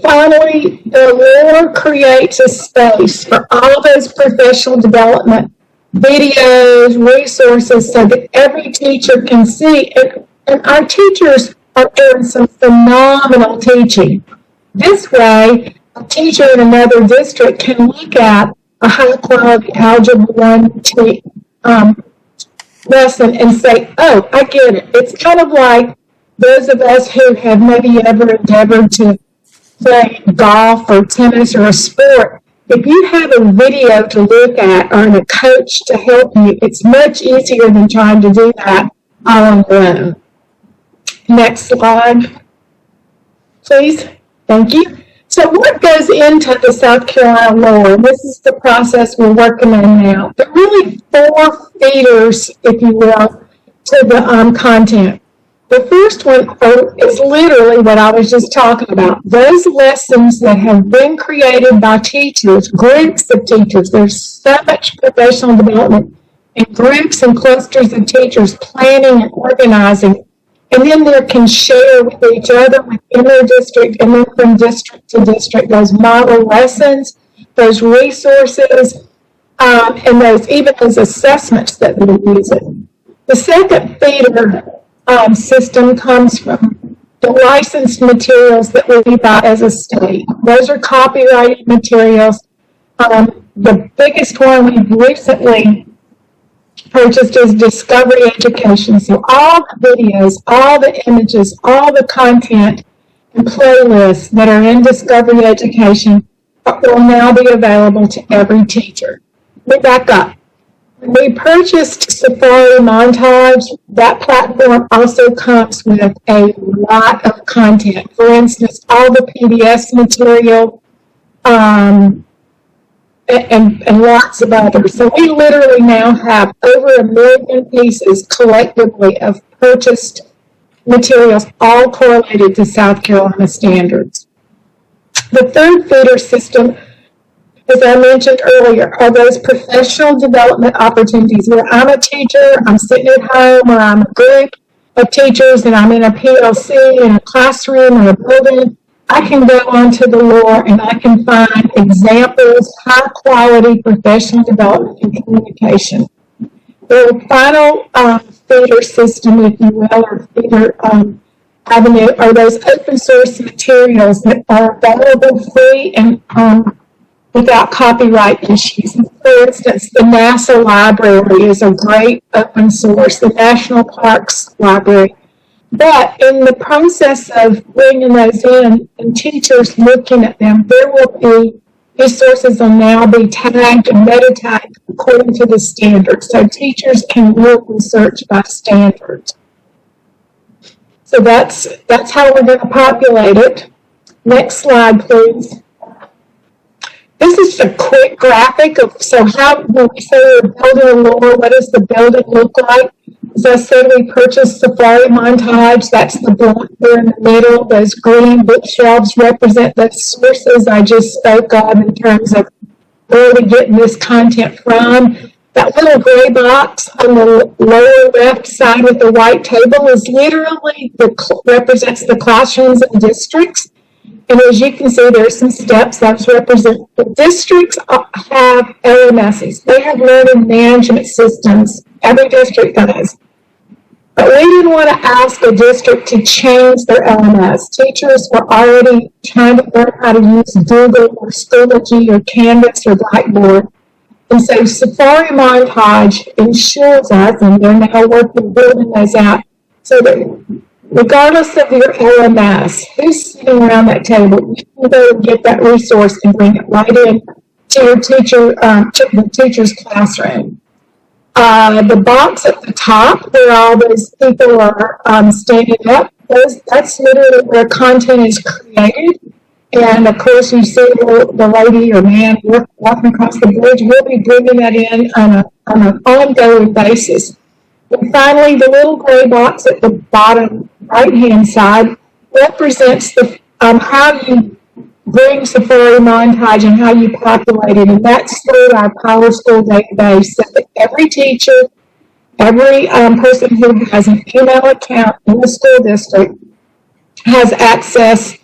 Finally, the lore creates a space for all those professional development videos, resources, so that every teacher can see. And our teachers are doing some phenomenal teaching. This way, a teacher in another district can look at a high-quality Algebra 1 lesson and say, oh, I get it. It's kind of like those of us who have maybe ever endeavored to play golf or tennis or a sport. If you have a video to look at or a coach to help you, it's much easier than trying to do that all on your own. Next slide, please. Thank you. So what goes into the South Carolina lore? This is the process we're working on now. There are really 4 feeders, if you will, to the content. The first one is literally what I was just talking about. Those lessons that have been created by teachers, groups of teachers. There's so much professional development in groups and clusters of teachers planning and organizing. And then they can share with each other within their district, and then from district to district, those model lessons, those resources, and those assessments that they're using. The second feeder system comes from the licensed materials that we buy as a state. Those are copyrighted materials. The biggest one we've recently purchased is Discovery Education. So all the videos, all the images, all the content and playlists that are in Discovery Education will now be available to every teacher. We back up. We purchased Safari Montage. That platform also comes with a lot of content. For instance, all the PBS material, and lots of others. So we literally now have over 1 million pieces collectively of purchased materials, all correlated to South Carolina standards. The third feeder system, as I mentioned earlier, are those professional development opportunities where I'm a teacher, I'm sitting at home, or I'm a group of teachers and I'm in a PLC, in a classroom, or a building. I can go onto the LOR and I can find examples, high quality professional development and communication. The final feeder system, if you will, or feeder avenue, are those open source materials that are available free and without copyright issues. For instance, the NASA library is a great open source, the National Parks Library. But in the process of bringing those in and teachers looking at them, there will be resources will now be tagged and meta tagged according to the standards. So teachers can look and search by standards. So that's how we're going to populate it. Next slide, please. This is a quick graphic of, so how, when we say we're building a LOR, what does the building look like? As I said, we purchased Safari Montage. That's the block there in the middle. Those green bookshelves represent the sources I just spoke of in terms of where we're getting this content from. That little gray box on the lower left side with the white table is literally represents the classrooms and districts. And as you can see, there's some steps that represent the districts have LMSs. They have learning management systems. Every district does. But we didn't want to ask a district to change their LMS. Teachers were already trying to learn how to use Google or Schoology or Canvas or Blackboard. And so Safari Montage ensures us, and they're now working building those out, so that regardless of your LMS, who's sitting around that table, you can go and get that resource and bring it right in to your teacher, to the teacher's classroom. The box at the top where all those people are standing up, that's literally where content is created. And of course, you see the lady or man walking across the bridge. We'll be bringing that in on an ongoing basis. And finally, the little gray box at the bottom right-hand side represents the how you bring Safari Montage and how you populate it. And that's through our PowerSchool database, so that every teacher, every person who has an email account in the school district has access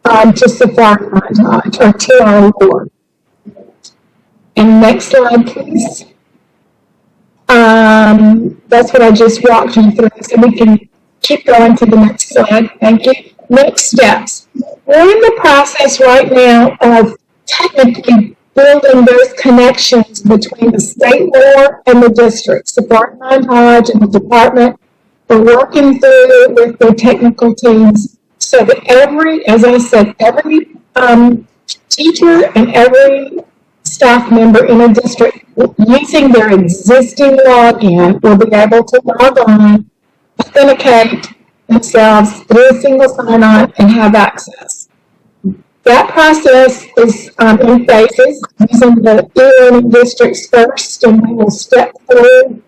to Safari Montage or to our LOR. And next slide, please. That's what I just walked you through, so we can keep going to the next slide. Thank you. Next steps. We're in the process right now of technically building those connections between the state LOR and the district. Safari Montage and the department are working through it with their technical teams so that every, as I said, every teacher and every staff member in a district using their existing login will be able to log on, authenticate themselves through a single sign-on, and have access. That process is in phases, using the e-learning districts first, and we will step through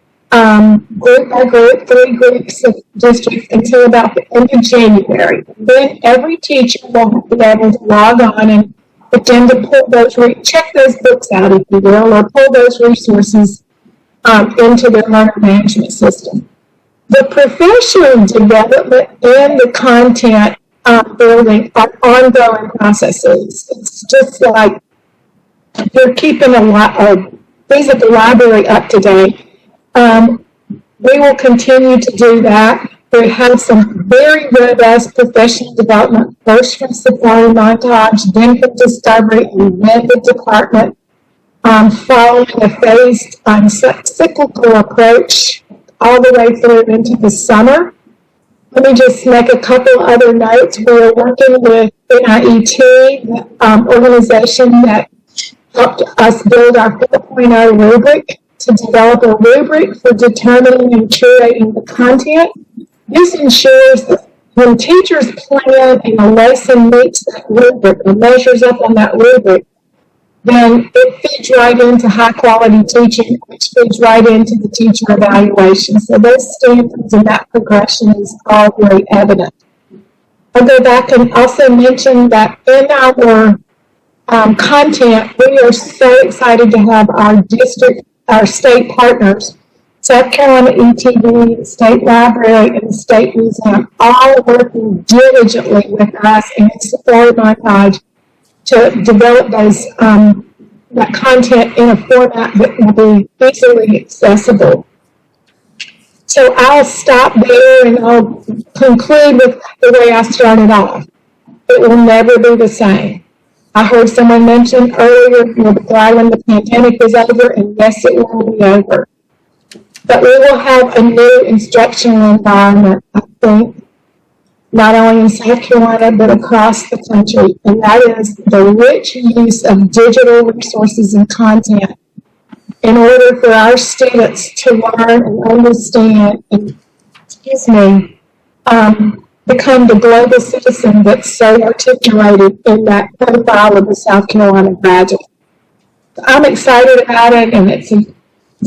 group by group, 3 groups of districts until about the end of January. Then every teacher will be able to log on and begin to pull those, check those books out, if you will, or pull those resources into their learner management system. The professional development and the content building are ongoing processes. It's just like they're keeping a lot of things at the library up to date. We will continue to do that. We have some very robust professional development, first from Safari Montage, then from Discovery, and then the department, following a phased cyclical approach all the way through into the summer. Let me just make a couple other notes. We're working with NIET, the organization that helped us build our 4.0 rubric, to develop a rubric for determining and curating the content. This ensures that when teachers plan and a lesson meets that rubric or measures up on that rubric, then it feeds right into high quality teaching, which feeds right into the teacher evaluation. So those standards and that progression is all very evident. I'll go back and also mention that in our content, we are so excited to have our state partners, South Carolina ETV, the State Library, and the State Museum, all working diligently with us and Florida Montage to develop that content in a format that will be easily accessible. So I'll stop there and I'll conclude with the way I started off. It will never be the same. I heard someone mention earlier, we'll be glad when the pandemic is over, and yes, it will be over. But we will have a new instructional environment, I think, not only in South Carolina, but across the country, and that is the rich use of digital resources and content in order for our students to learn and understand and, become the global citizen that's so articulated in that profile of the South Carolina graduate. I'm excited about it, and it's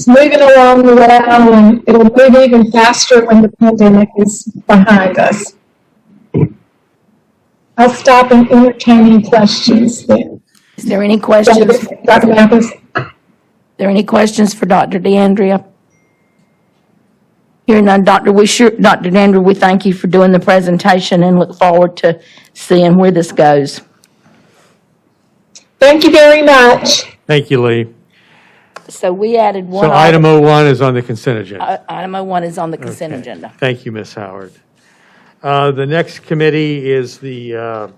moving along well, and it'll move even faster when the pandemic is behind us. I'll stop and entertain any questions then. Is there any questions? Dr. Mathis? Are there any questions for Dr. DeAndrea? Hearing none, Dr. DeAndrea, we thank you for doing the presentation and look forward to seeing where this goes. Thank you very much. Thank you, Lee. So we added one. So item 01 is on the consent agenda. Item 01 is on the consent Okay. agenda. Thank you, Ms. Howard. The next committee is the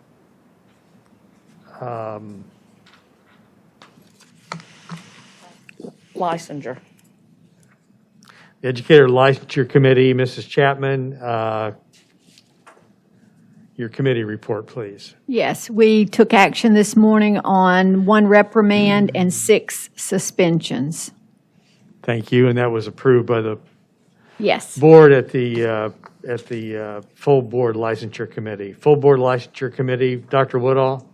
Licensure. Educator Licensure Committee. Mrs. Chapman, your committee report, please. Yes, we took action this morning on 1 reprimand and 6 suspensions. Thank you, and that was approved by the Yes. board at the full board licensure committee. Full board licensure committee, Dr. Woodall?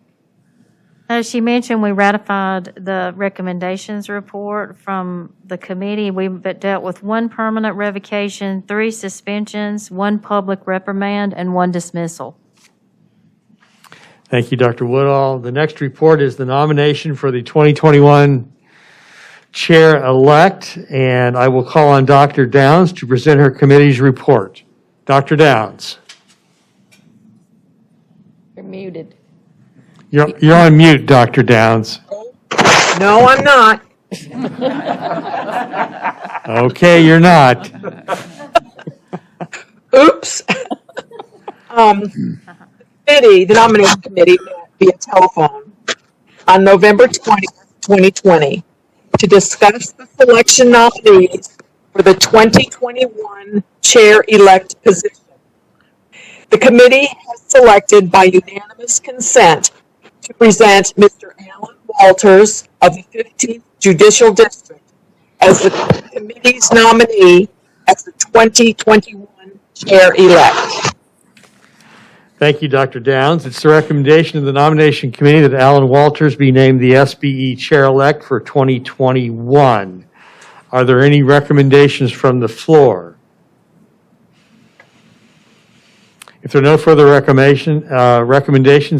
As she mentioned, we ratified the recommendations report from the committee. We dealt with 1 permanent revocation, 3 suspensions, 1 public reprimand, and 1 dismissal. Thank you, Dr. Woodall. The next report is the nomination for the 2021 chair-elect, and I will call on Dr. Downs to present her committee's report. Dr. Downs? You're muted. You're on mute, Dr. Downs. No, I'm not. Okay, you're not. Oops. The nominating committee met via telephone on November 20th, 2020 to discuss the selection nominees for the 2021 chair-elect position. The committee has selected by unanimous consent to present Mr. Alan Walters of the 15th Judicial District as the committee's nominee as the 2021 chair-elect. Thank you, Dr. Downs. It's the recommendation of the nomination committee that Alan Walters be named the SBE chair-elect for 2021. Are there any recommendations from the floor? If there are no further recommendations,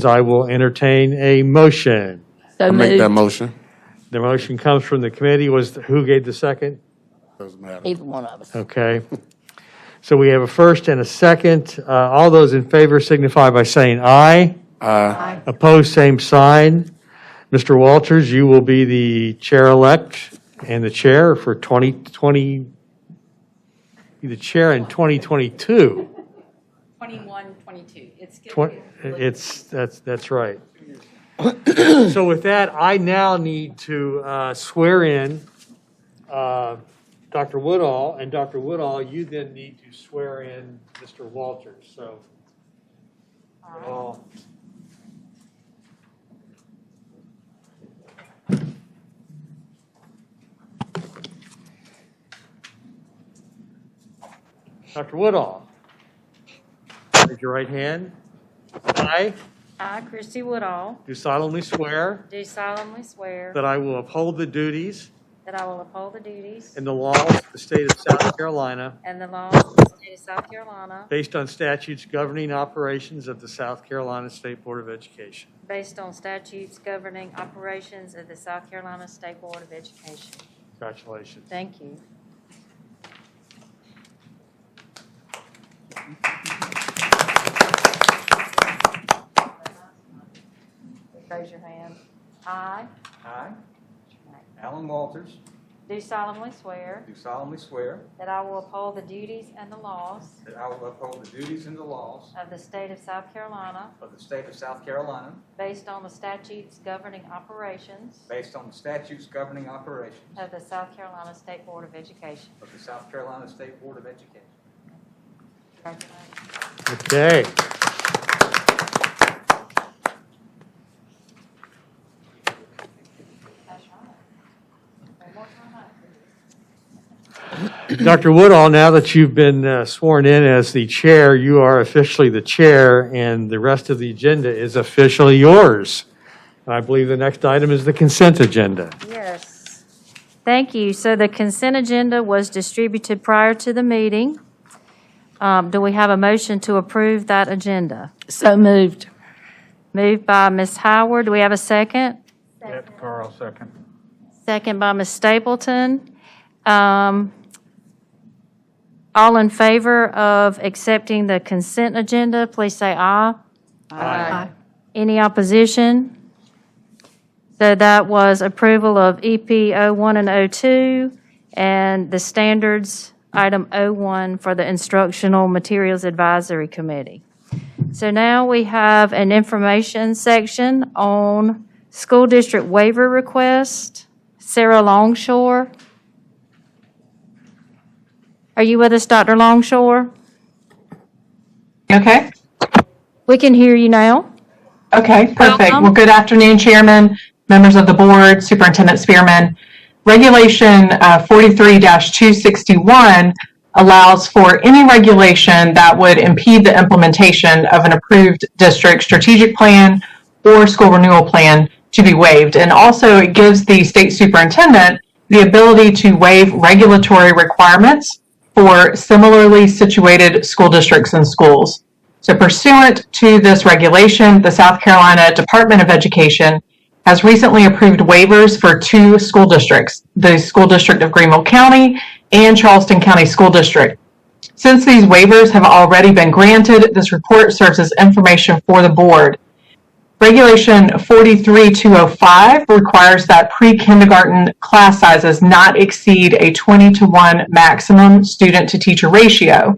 I will entertain a motion. So Make that moved. motion. The motion comes from the committee. Who gave the second? Doesn't matter. Either one of us. Okay. So we have a first and a second. All those in favor signify by saying aye. Aye. Opposed, same sign. Mr. Walters, you will be the chair-elect and the chair for 2020, the chair in 2022. 21, 22. That's right. So with that, I now need to swear in Dr. Woodall, and Dr. Woodall, you then need to swear in Mr. Walters, so. Woodall. Dr. Woodall, raise your right hand. I I, Christy Woodall, do solemnly swear do solemnly swear that I will uphold the duties that I will uphold the duties and the laws of the state of South Carolina and the laws of the state of South Carolina based on statutes governing operations of the South Carolina State Board of Education. based on statutes governing operations of the South Carolina State Board of Education. Congratulations. Thank you. Raise your hand. I I, Alan Walters, do solemnly swear do solemnly swear that I will uphold the duties and the laws that I will uphold the duties and the laws of the state of South Carolina of the state of South Carolina based on the statutes governing operations based on the statutes governing operations of the South Carolina State Board of Education. of the South Carolina State Board of Education. Congratulations. Okay. That's right. One more time. Dr. Woodall, now that you've been sworn in as the chair, you are officially the chair, and the rest of the agenda is officially yours. And I believe the next item is the consent agenda. Yes. Thank you. So the consent agenda was distributed prior to the meeting. Do we have a motion to approve that agenda? So moved. Moved by Ms. Howard. Do we have a second? Yep, Carl, second. Second by Ms. Stapleton. All in favor of accepting the consent agenda, please say aye. Aye. Any opposition? So that was approval of EP 01 and 02 and the standards item 01 for the Instructional Materials Advisory Committee. So now we have an information section on school district waiver request. Sarah Longshore. Are you with us, Dr. Longshore? Okay. We can hear you now. Okay, perfect. Welcome. Well, good afternoon, Chairman, members of the board, Superintendent Spearman. Regulation 43-261 allows for any regulation that would impede the implementation of an approved district strategic plan or school renewal plan to be waived. And also it gives the state superintendent the ability to waive regulatory requirements for similarly situated school districts and schools. So pursuant to this regulation, the South Carolina Department of Education has recently approved waivers for 2 school districts, the School District of Greenville County and Charleston County School District. Since these waivers have already been granted, this report serves as information for the board. Regulation 43-205 requires that pre-kindergarten class sizes not exceed a 20-to-1 maximum student-to-teacher ratio.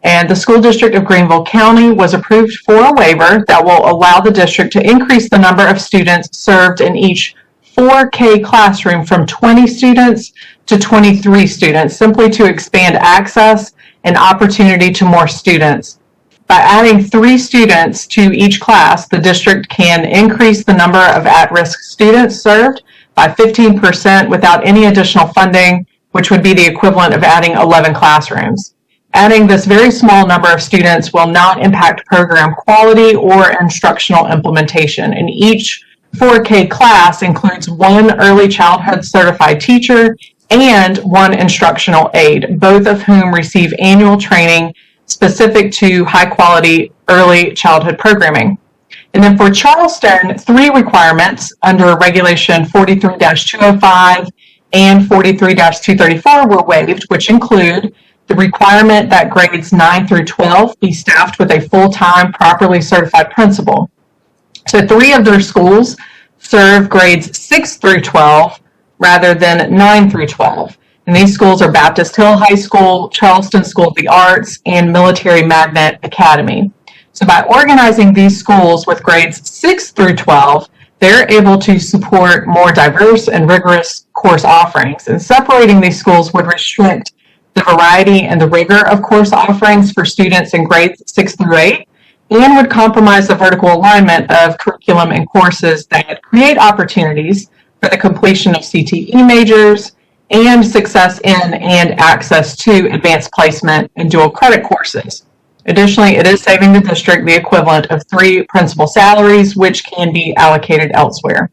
And the School District of Greenville County was approved for a waiver that will allow the district to increase the number of students served in each 4K classroom from 20 students to 23 students, simply to expand access and opportunity to more students. By adding 3 students to each class, the district can increase the number of at-risk students served by 15% without any additional funding, which would be the equivalent of adding 11 classrooms. Adding this very small number of students will not impact program quality or instructional implementation. And each 4K class includes 1 early childhood certified teacher and 1 instructional aide, both of whom receive annual training specific to high-quality early childhood programming. And then for Charleston, 3 requirements under Regulation 43-205 and 43-234 were waived, which include the requirement that grades 9 through 12 be staffed with a full-time, properly certified principal. So 3 of their schools serve grades 6 through 12 rather than 9 through 12. And these schools are Baptist Hill High School, Charleston School of the Arts, and Military Magnet Academy. So by organizing these schools with grades 6 through 12, they're able to support more diverse and rigorous course offerings. And separating these schools would restrict the variety and the rigor of course offerings for students in grades 6 through 8, and would compromise the vertical alignment of curriculum and courses that create opportunities for the completion of CTE majors and success in and access to advanced placement and dual credit courses. Additionally, it is saving the district the equivalent of 3 principal salaries, which can be allocated elsewhere.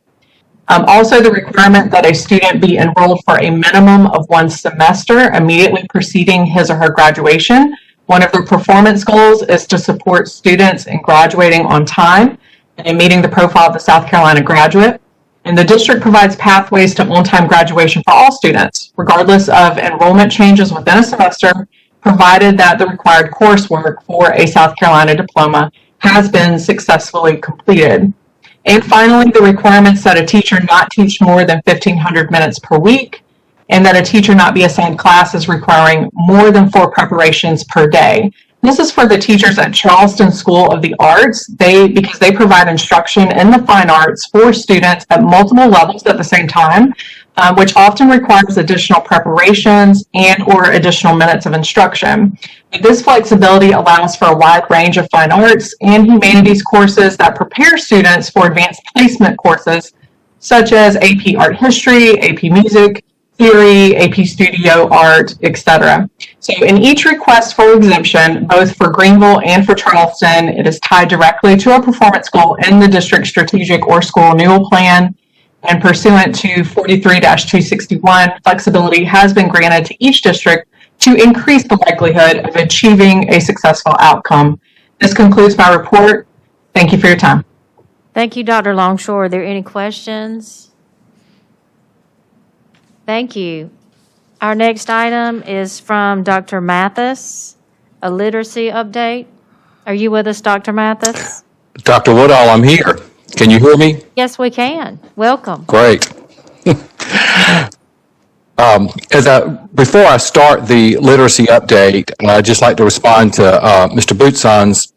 Also, the requirement that a student be enrolled for a minimum of 1 semester immediately preceding his or her graduation. One of the performance goals is to support students in graduating on time and in meeting the profile of the South Carolina graduate. And the district provides pathways to on-time graduation for all students, regardless of enrollment changes within a semester, provided that the required coursework for a South Carolina diploma has been successfully completed. And finally, the requirements that a teacher not teach more than 1,500 minutes per week, and that a teacher not be assigned classes requiring more than 4 preparations per day. This is for the teachers at Charleston School of the Arts, because they provide instruction in the fine arts for students at multiple levels at the same time, which often requires additional preparations and or additional minutes of instruction. This flexibility allows for a wide range of fine arts and humanities courses that prepare students for advanced placement courses, such as AP Art History, AP Music, Theory, AP Studio Art, etc. So in each request for exemption, both for Greenville and for Charleston, it is tied directly to a performance goal in the district strategic or school renewal plan. And pursuant to 43-261, flexibility has been granted to each district to increase the likelihood of achieving a successful outcome. This concludes my report. Thank you for your time. Thank you, Dr. Longshore. Are there any questions? Thank you. Our next item is from Dr. Mathis, a literacy update. Are you with us, Dr. Mathis? Dr. Woodall, I'm here. Can you hear me? Yes, we can. Welcome. Great. Before I start the literacy update, I'd just like to respond to Mr. Bootson's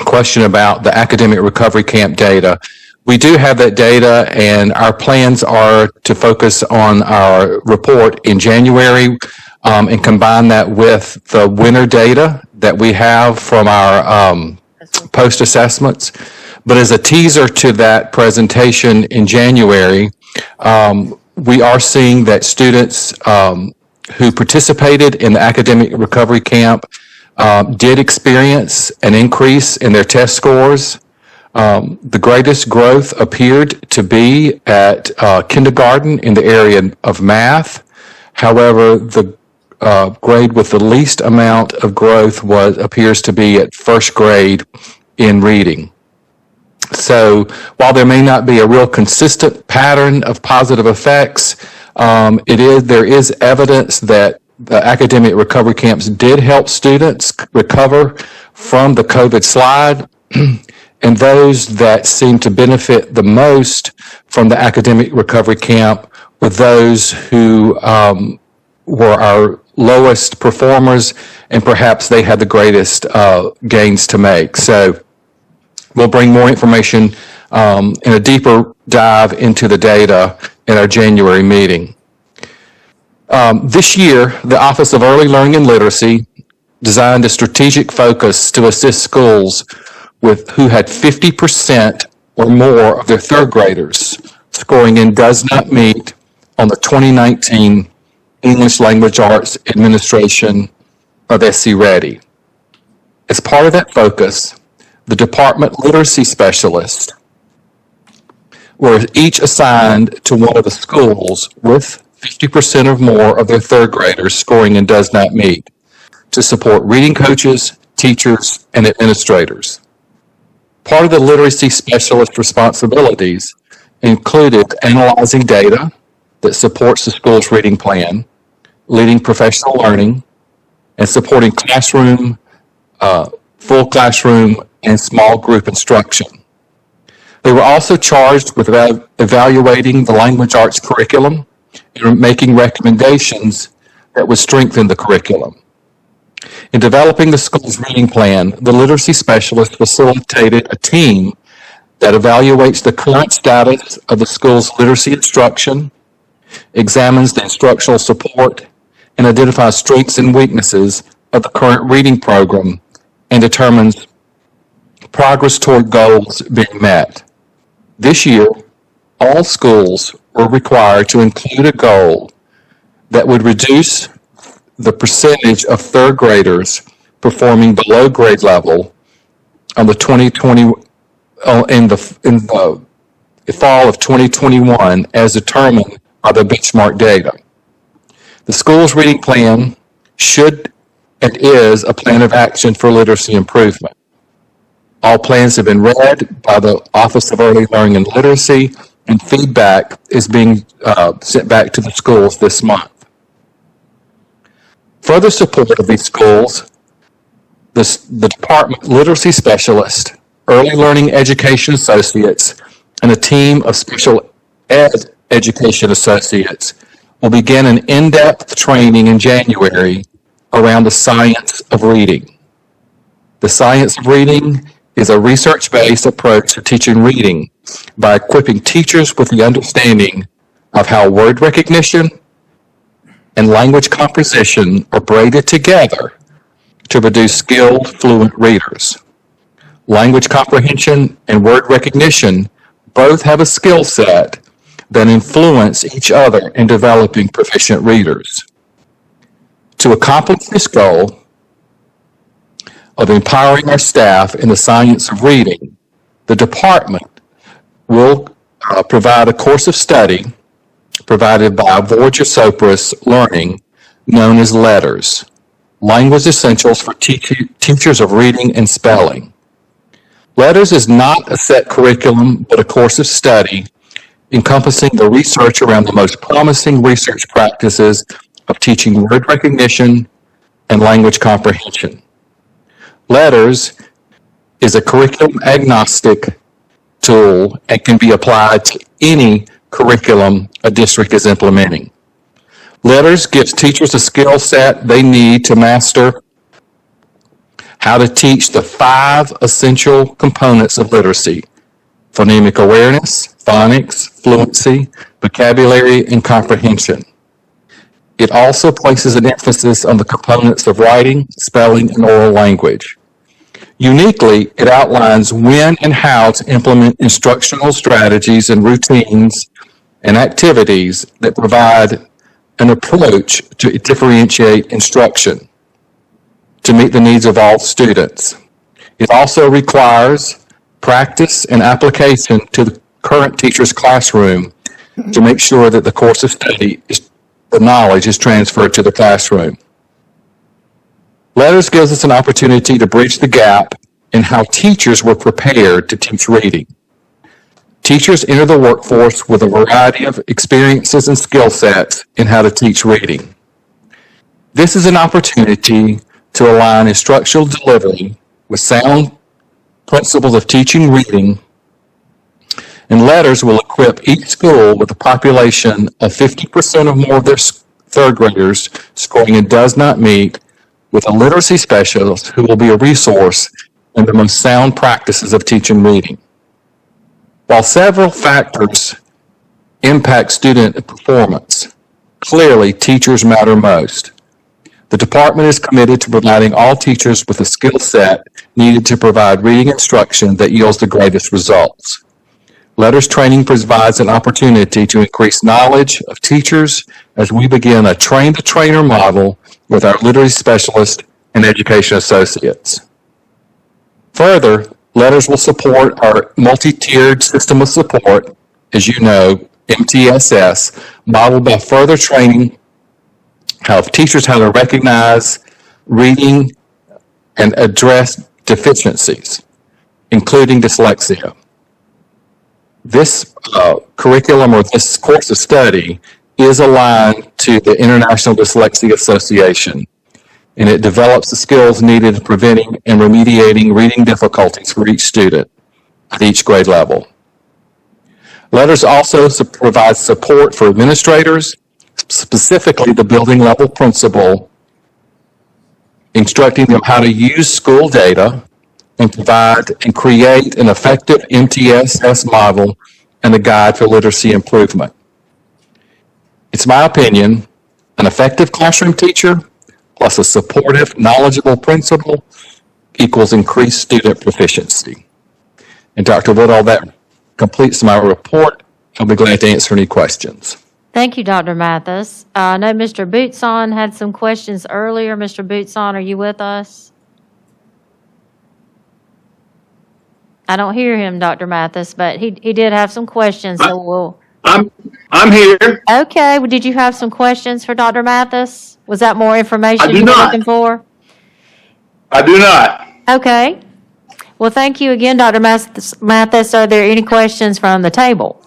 question about the academic recovery camp data. We do have that data, and our plans are to focus on our report in January and combine that with the winter data that we have from our post-assessments. But as a teaser to that presentation in January, we are seeing that students who participated in the academic recovery camp did experience an increase in their test scores. The greatest growth appeared to be at kindergarten in the area of math. However, the grade with the least amount of growth appears to be at first grade in reading. So while there may not be a real consistent pattern of positive effects, there is evidence that the academic recovery camps did help students recover from the COVID slide. And those that seem to benefit the most from the academic recovery camp were those who were our lowest performers, and perhaps they had the greatest gains to make. So we'll bring more information in a deeper dive into the data in our January meeting. This year, the Office of Early Learning and Literacy designed a strategic focus to assist schools who had 50% or more of their third graders scoring in does not meet on the 2019 English Language Arts Administration of SC Ready. As part of that focus, the department literacy specialists were each assigned to one of the schools with 50% or more of their third graders scoring in does not meet to support reading coaches, teachers, and administrators. Part of the literacy specialist responsibilities included analyzing data that supports the school's reading plan, leading professional learning, and supporting classroom, full classroom, and small group instruction. They were also charged with evaluating the language arts curriculum and making recommendations that would strengthen the curriculum. In developing the school's reading plan, the literacy specialist facilitated a team that evaluates the current status of the school's literacy instruction, examines the instructional support, and identifies strengths and weaknesses of the current reading program, and determines progress toward goals being met. This year, all schools were required to include a goal that would reduce the percentage of third graders performing below grade level on the 2020 in the fall of 2021 as determined by the benchmark data. The school's reading plan should and is a plan of action for literacy improvement. All plans have been read by the Office of Early Learning and Literacy, and feedback is being sent back to the schools this month. Further support of these schools, the department literacy specialists, early learning education associates, and a team of special ed education associates will begin an in-depth training in January around the science of reading. The science of reading is a research-based approach to teaching reading by equipping teachers with the understanding of how word recognition and language composition are braided together to produce skilled, fluent readers. Language comprehension and word recognition both have a skill set that influence each other in developing proficient readers. To accomplish this goal of empowering our staff in the science of reading, the department will provide a course of study provided by Voyager Sopris Learning known as LETTERS, Language Essentials for Teachers of Reading and Spelling. LETTERS is not a set curriculum, but a course of study encompassing the research around the most promising research practices of teaching word recognition and language comprehension. LETTERS is a curriculum agnostic tool and can be applied to any curriculum a district is implementing. LETTERS gives teachers a skill set they need to master how to teach the 5 essential components of literacy: phonemic awareness, phonics, fluency, vocabulary, and comprehension. It also places an emphasis on the components of writing, spelling, and oral language. Uniquely, it outlines when and how to implement instructional strategies and routines and activities that provide an approach to differentiate instruction to meet the needs of all students. It also requires practice and application to the current teacher's classroom to make sure that the course of study, the knowledge is transferred to the classroom. LETTERS gives us an opportunity to bridge the gap in how teachers were prepared to teach reading. Teachers enter the workforce with a variety of experiences and skill sets in how to teach reading. This is an opportunity to align instructional delivery with sound principles of teaching reading, and LETTERS will equip each school with a population of 50% or more of their third graders scoring a does not meet with a literacy specialist who will be a resource in the most sound practices of teaching reading. While several factors impact student performance, clearly teachers matter most. The department is committed to providing all teachers with the skill set needed to provide reading instruction that yields the greatest results. LETTERS training provides an opportunity to increase knowledge of teachers as we begin a train-the-trainer model with our literacy specialists and education associates. Further, LETTERS will support our multi-tiered system of support, as you know, MTSS, modeled by further training of teachers how to recognize reading and address deficiencies, including dyslexia. This curriculum or this course of study is aligned to the International Dyslexia Association, and it develops the skills needed in preventing and remediating reading difficulties for each student at each grade level. LETTERS also provides support for administrators, specifically the building level principal, instructing them how to use school data and provide and create an effective MTSS model and a guide for literacy improvement. It's my opinion, an effective classroom teacher plus a supportive, knowledgeable principal equals increased student proficiency. And Dr. Woodall, that completes my report. I'll be glad to answer any questions. Thank you, Dr. Mathis. I know Mr. Bootson had some questions earlier. Mr. Bootson, are you with us? I don't hear him, Dr. Mathis, but he did have some questions, so we'll. I'm here. Okay, well, did you have some questions for Dr. Mathis? Was that more information I do you were not. looking for? I do not. Okay. Well, thank you again, Dr. Mathis. Are there any questions from the table?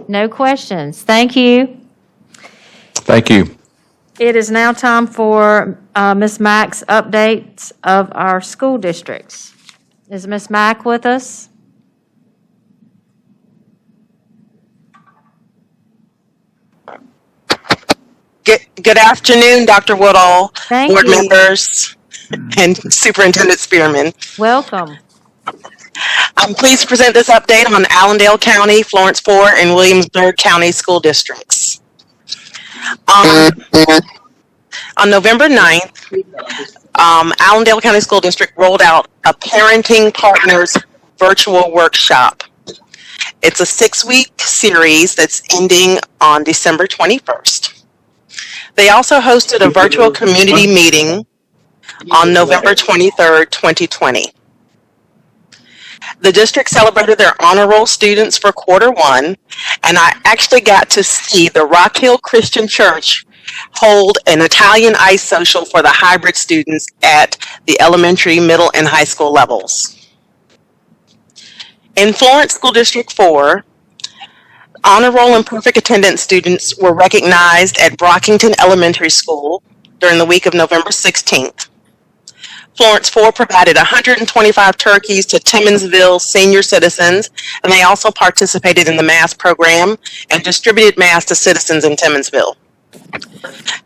No questions. Thank you. Thank you. It is now time for Ms. Mack's updates of our school districts. Is Ms. Mack with us? Good afternoon, Dr. Woodall, Thank board you. members, and Superintendent Spearman. Welcome. I'm pleased to present this update on Allendale County, Florence 4, and Williamsburg County School Districts. On November 9th, Allendale County School District rolled out a Parenting Partners virtual workshop. It's a 6-week series that's ending on December 21st. They also hosted a virtual community meeting on November 23rd, 2020. The district celebrated their honor roll students for quarter 1, and I actually got to see the Rock Hill Christian Church hold an Italian ice social for the hybrid students at the elementary, middle, and high school levels. In Florence School District 4, honor roll and perfect attendance students were recognized at Brockington Elementary School during the week of November 16th. Florence 4 provided 125 turkeys to Timmonsville senior citizens, and they also participated in the mass program and distributed mass to citizens in Timmonsville.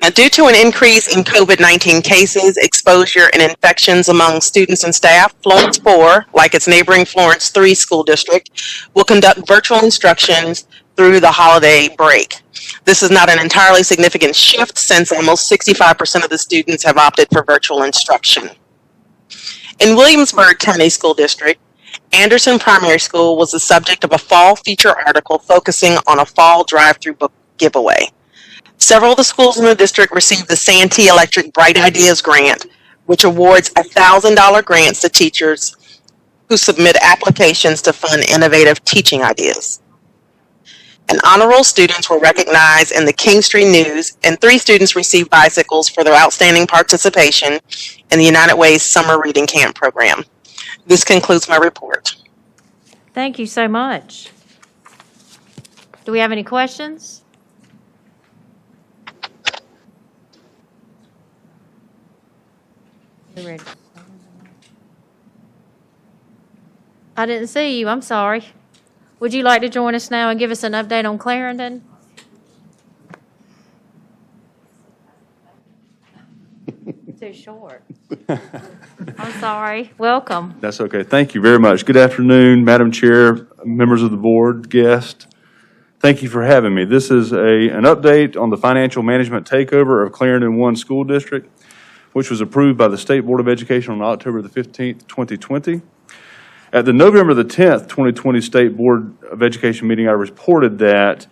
Now, due to an increase in COVID-19 cases, exposure, and infections among students and staff, Florence 4, like its neighboring Florence 3 school district, will conduct virtual instructions through the holiday break. This is not an entirely significant shift since almost 65% of the students have opted for virtual instruction. In Williamsburg County School District, Anderson Primary School was the subject of a fall feature article focusing on a fall drive-through book giveaway. Several of the schools in the district received the Santee Electric Bright Ideas Grant, which awards $1,000 grants to teachers who submit applications to fund innovative teaching ideas. And honor roll students were recognized in the King Street News, and 3 students received bicycles for their outstanding participation in the United Way's Summer Reading Camp program. This concludes my report. Thank you so much. Do we have any questions? You ready? I didn't see you. I'm sorry. Would you like to join us now and give us an update on Clarendon? Too short. I'm sorry. Welcome. That's okay. Thank you very much. Good afternoon, Madam Chair, members of the board, guests. Thank you for having me. This is an update on the financial management takeover of Clarendon 1 School District, which was approved by the State Board of Education on October the 15th, 2020. At the November the 10th, 2020 State Board of Education meeting, I reported that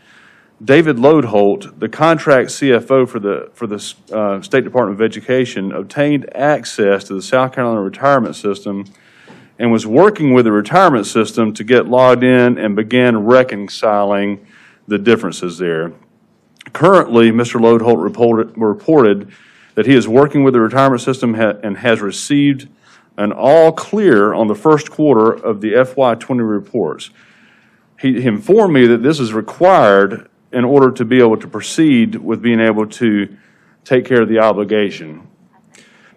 David Lodeholt, the contract CFO for the State Department of Education, obtained access to the South Carolina retirement system and was working with the retirement system to get logged in and begin reconciling the differences there. Currently, Mr. Lodeholt reported that he is working with the retirement system and has received an all clear on the first quarter of the FY20 reports. He informed me that this is required in order to be able to proceed with being able to take care of the obligation.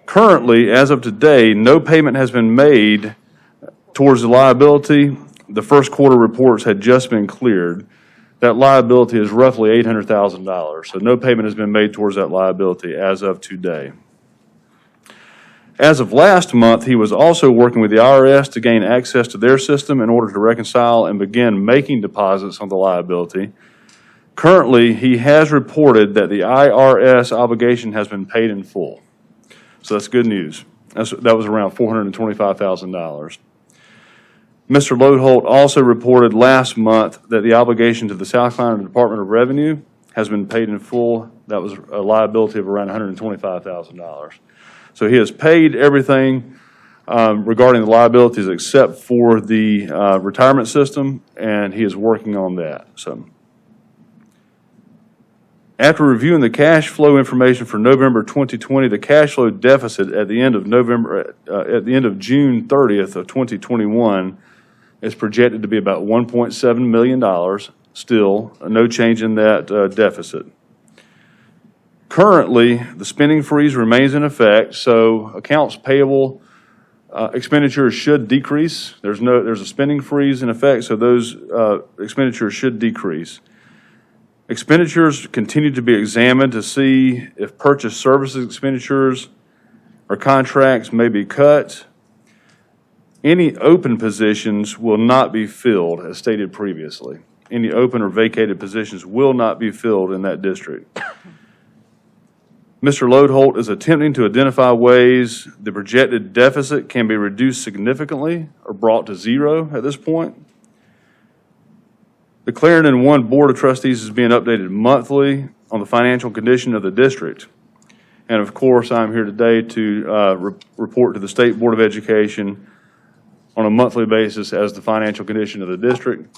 Currently, as of today, no payment has been made towards the liability. The first quarter reports had just been cleared. That liability is roughly $800,000, so no payment has been made towards that liability as of today. As of last month, he was also working with the IRS to gain access to their system in order to reconcile and begin making deposits on the liability. Currently, he has reported that the IRS obligation has been paid in full. So that's good news. That was around $425,000. Mr. Lodeholt also reported last month that the obligation to the South Carolina Department of Revenue has been paid in full. That was a liability of around $125,000. So he has paid everything regarding the liabilities except for the retirement system, and he is working on that. So, after reviewing the cash flow information for November 2020, the cash flow deficit at the end of June 30th of 2021 is projected to be about $1.7 million. Still, no change in that deficit. Currently, the spending freeze remains in effect, so accounts payable expenditures should decrease. There's a spending freeze in effect, so those expenditures should decrease. Expenditures continue to be examined to see if purchase services expenditures or contracts may be cut. Any open positions will not be filled, as stated previously. Any open or vacated positions will not be filled in that district. Mr. Lodeholt is attempting to identify ways the projected deficit can be reduced significantly or brought to zero at this point. The Clarendon 1 Board of Trustees is being updated monthly on the financial condition of the district. And of course, I'm here today to report to the State Board of Education on a monthly basis as the financial condition of the district.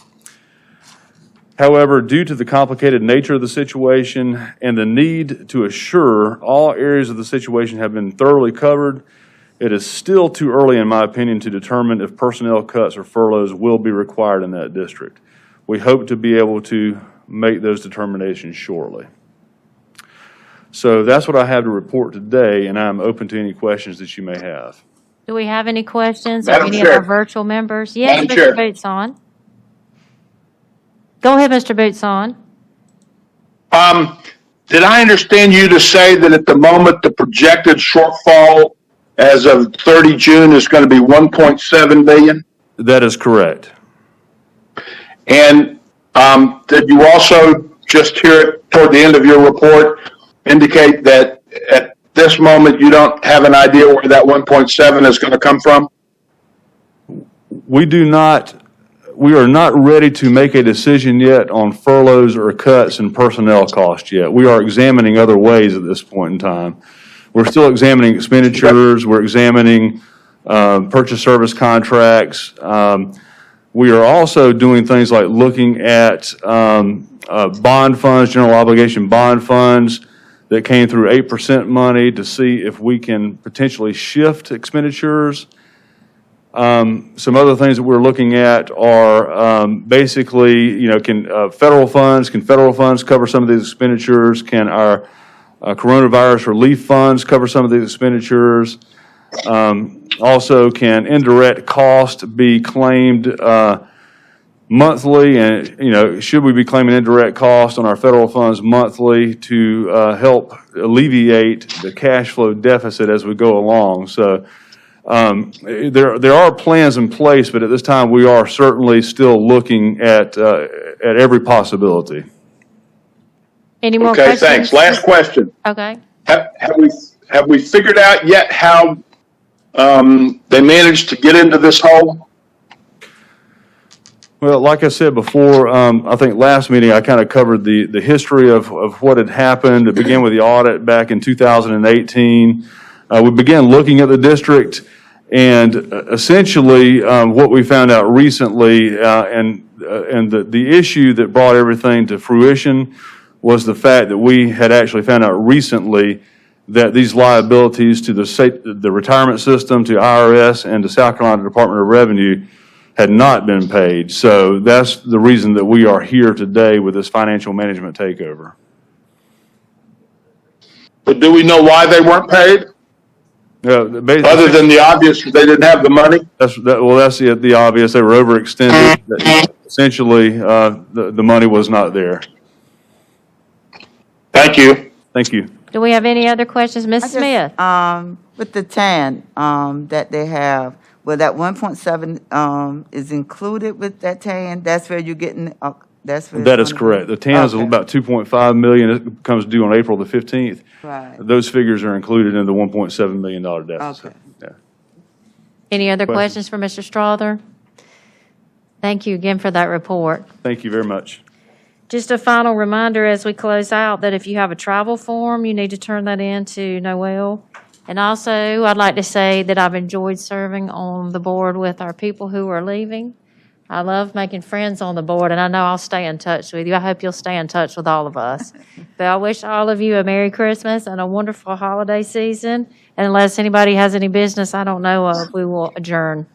However, due to the complicated nature of the situation and the need to assure all areas of the situation have been thoroughly covered, it is still too early, in my opinion, to determine if personnel cuts or furloughs will be required in that district. We hope to be able to make those determinations shortly. So that's what I have to report today, and I'm open to any questions that you may have. Do we have any questions or Madam any Chair. of our virtual members? Yes, Madam Chair. Mr. Boots on. Go ahead, Mr. Boots on. Did I understand you to say that at the moment, the projected shortfall as of 30 June is going to be 1.7 million? That is correct. And did you also, just here toward the end of your report, indicate that at this moment you don't have an idea where that 1.7 is going to come from? We are not ready to make a decision yet on furloughs or cuts in personnel costs yet. We are examining other ways at this point in time. We're still examining expenditures. We're examining purchase service contracts. We are also doing things like looking at bond funds, general obligation bond funds that came through 8% money to see if we can potentially shift expenditures. Some other things that we're looking at are basically, can federal funds cover some of these expenditures? Can our coronavirus relief funds cover some of these expenditures? Also, can indirect cost be claimed monthly? And, should we be claiming indirect cost on our federal funds monthly to help alleviate the cash flow deficit as we go along? So there are plans in place, but at this time we are certainly still looking at every possibility. Any more Okay, questions? thanks. Last question. Okay. Have we figured out yet how they managed to get into this hole? Well, like I said before, I think last meeting I kind of covered the history of what had happened. It began with the audit back in 2018. We began looking at the district, and essentially what we found out recently, and the issue that brought everything to fruition was the fact that we had actually found out recently that these liabilities to the retirement system, to IRS, and to South Carolina Department of Revenue had not been paid. So that's the reason that we are here today with this financial management takeover. But do we know why they weren't paid? Other than the obvious, they didn't have the money? That's the obvious. They were overextended. Essentially, the money was not there. Thank you. Thank you. Do we have any other questions? Ms. Smith? With the TAN that they have, well, that 1.7 is included with that TAN? That's where you're getting, that's where. That is correct. The TAN is Okay. about 2.5 million. It comes due on April the 15th. Right. Those figures are included in the $1.7 million deficit. Okay. Yeah. Any other Questions? questions for Mr. Strother? Thank you again for that report. Thank you very much. Just a final reminder as we close out that if you have a travel form, you need to turn that in to Noel And also, I'd like to say that I've enjoyed serving on the board with our people who are leaving. I love making friends on the board, and I know I'll stay in touch with you. I hope you'll stay in touch with all of us. But I wish all of you a Merry Christmas and a wonderful holiday season. And unless anybody has any business I don't know of, we will adjourn.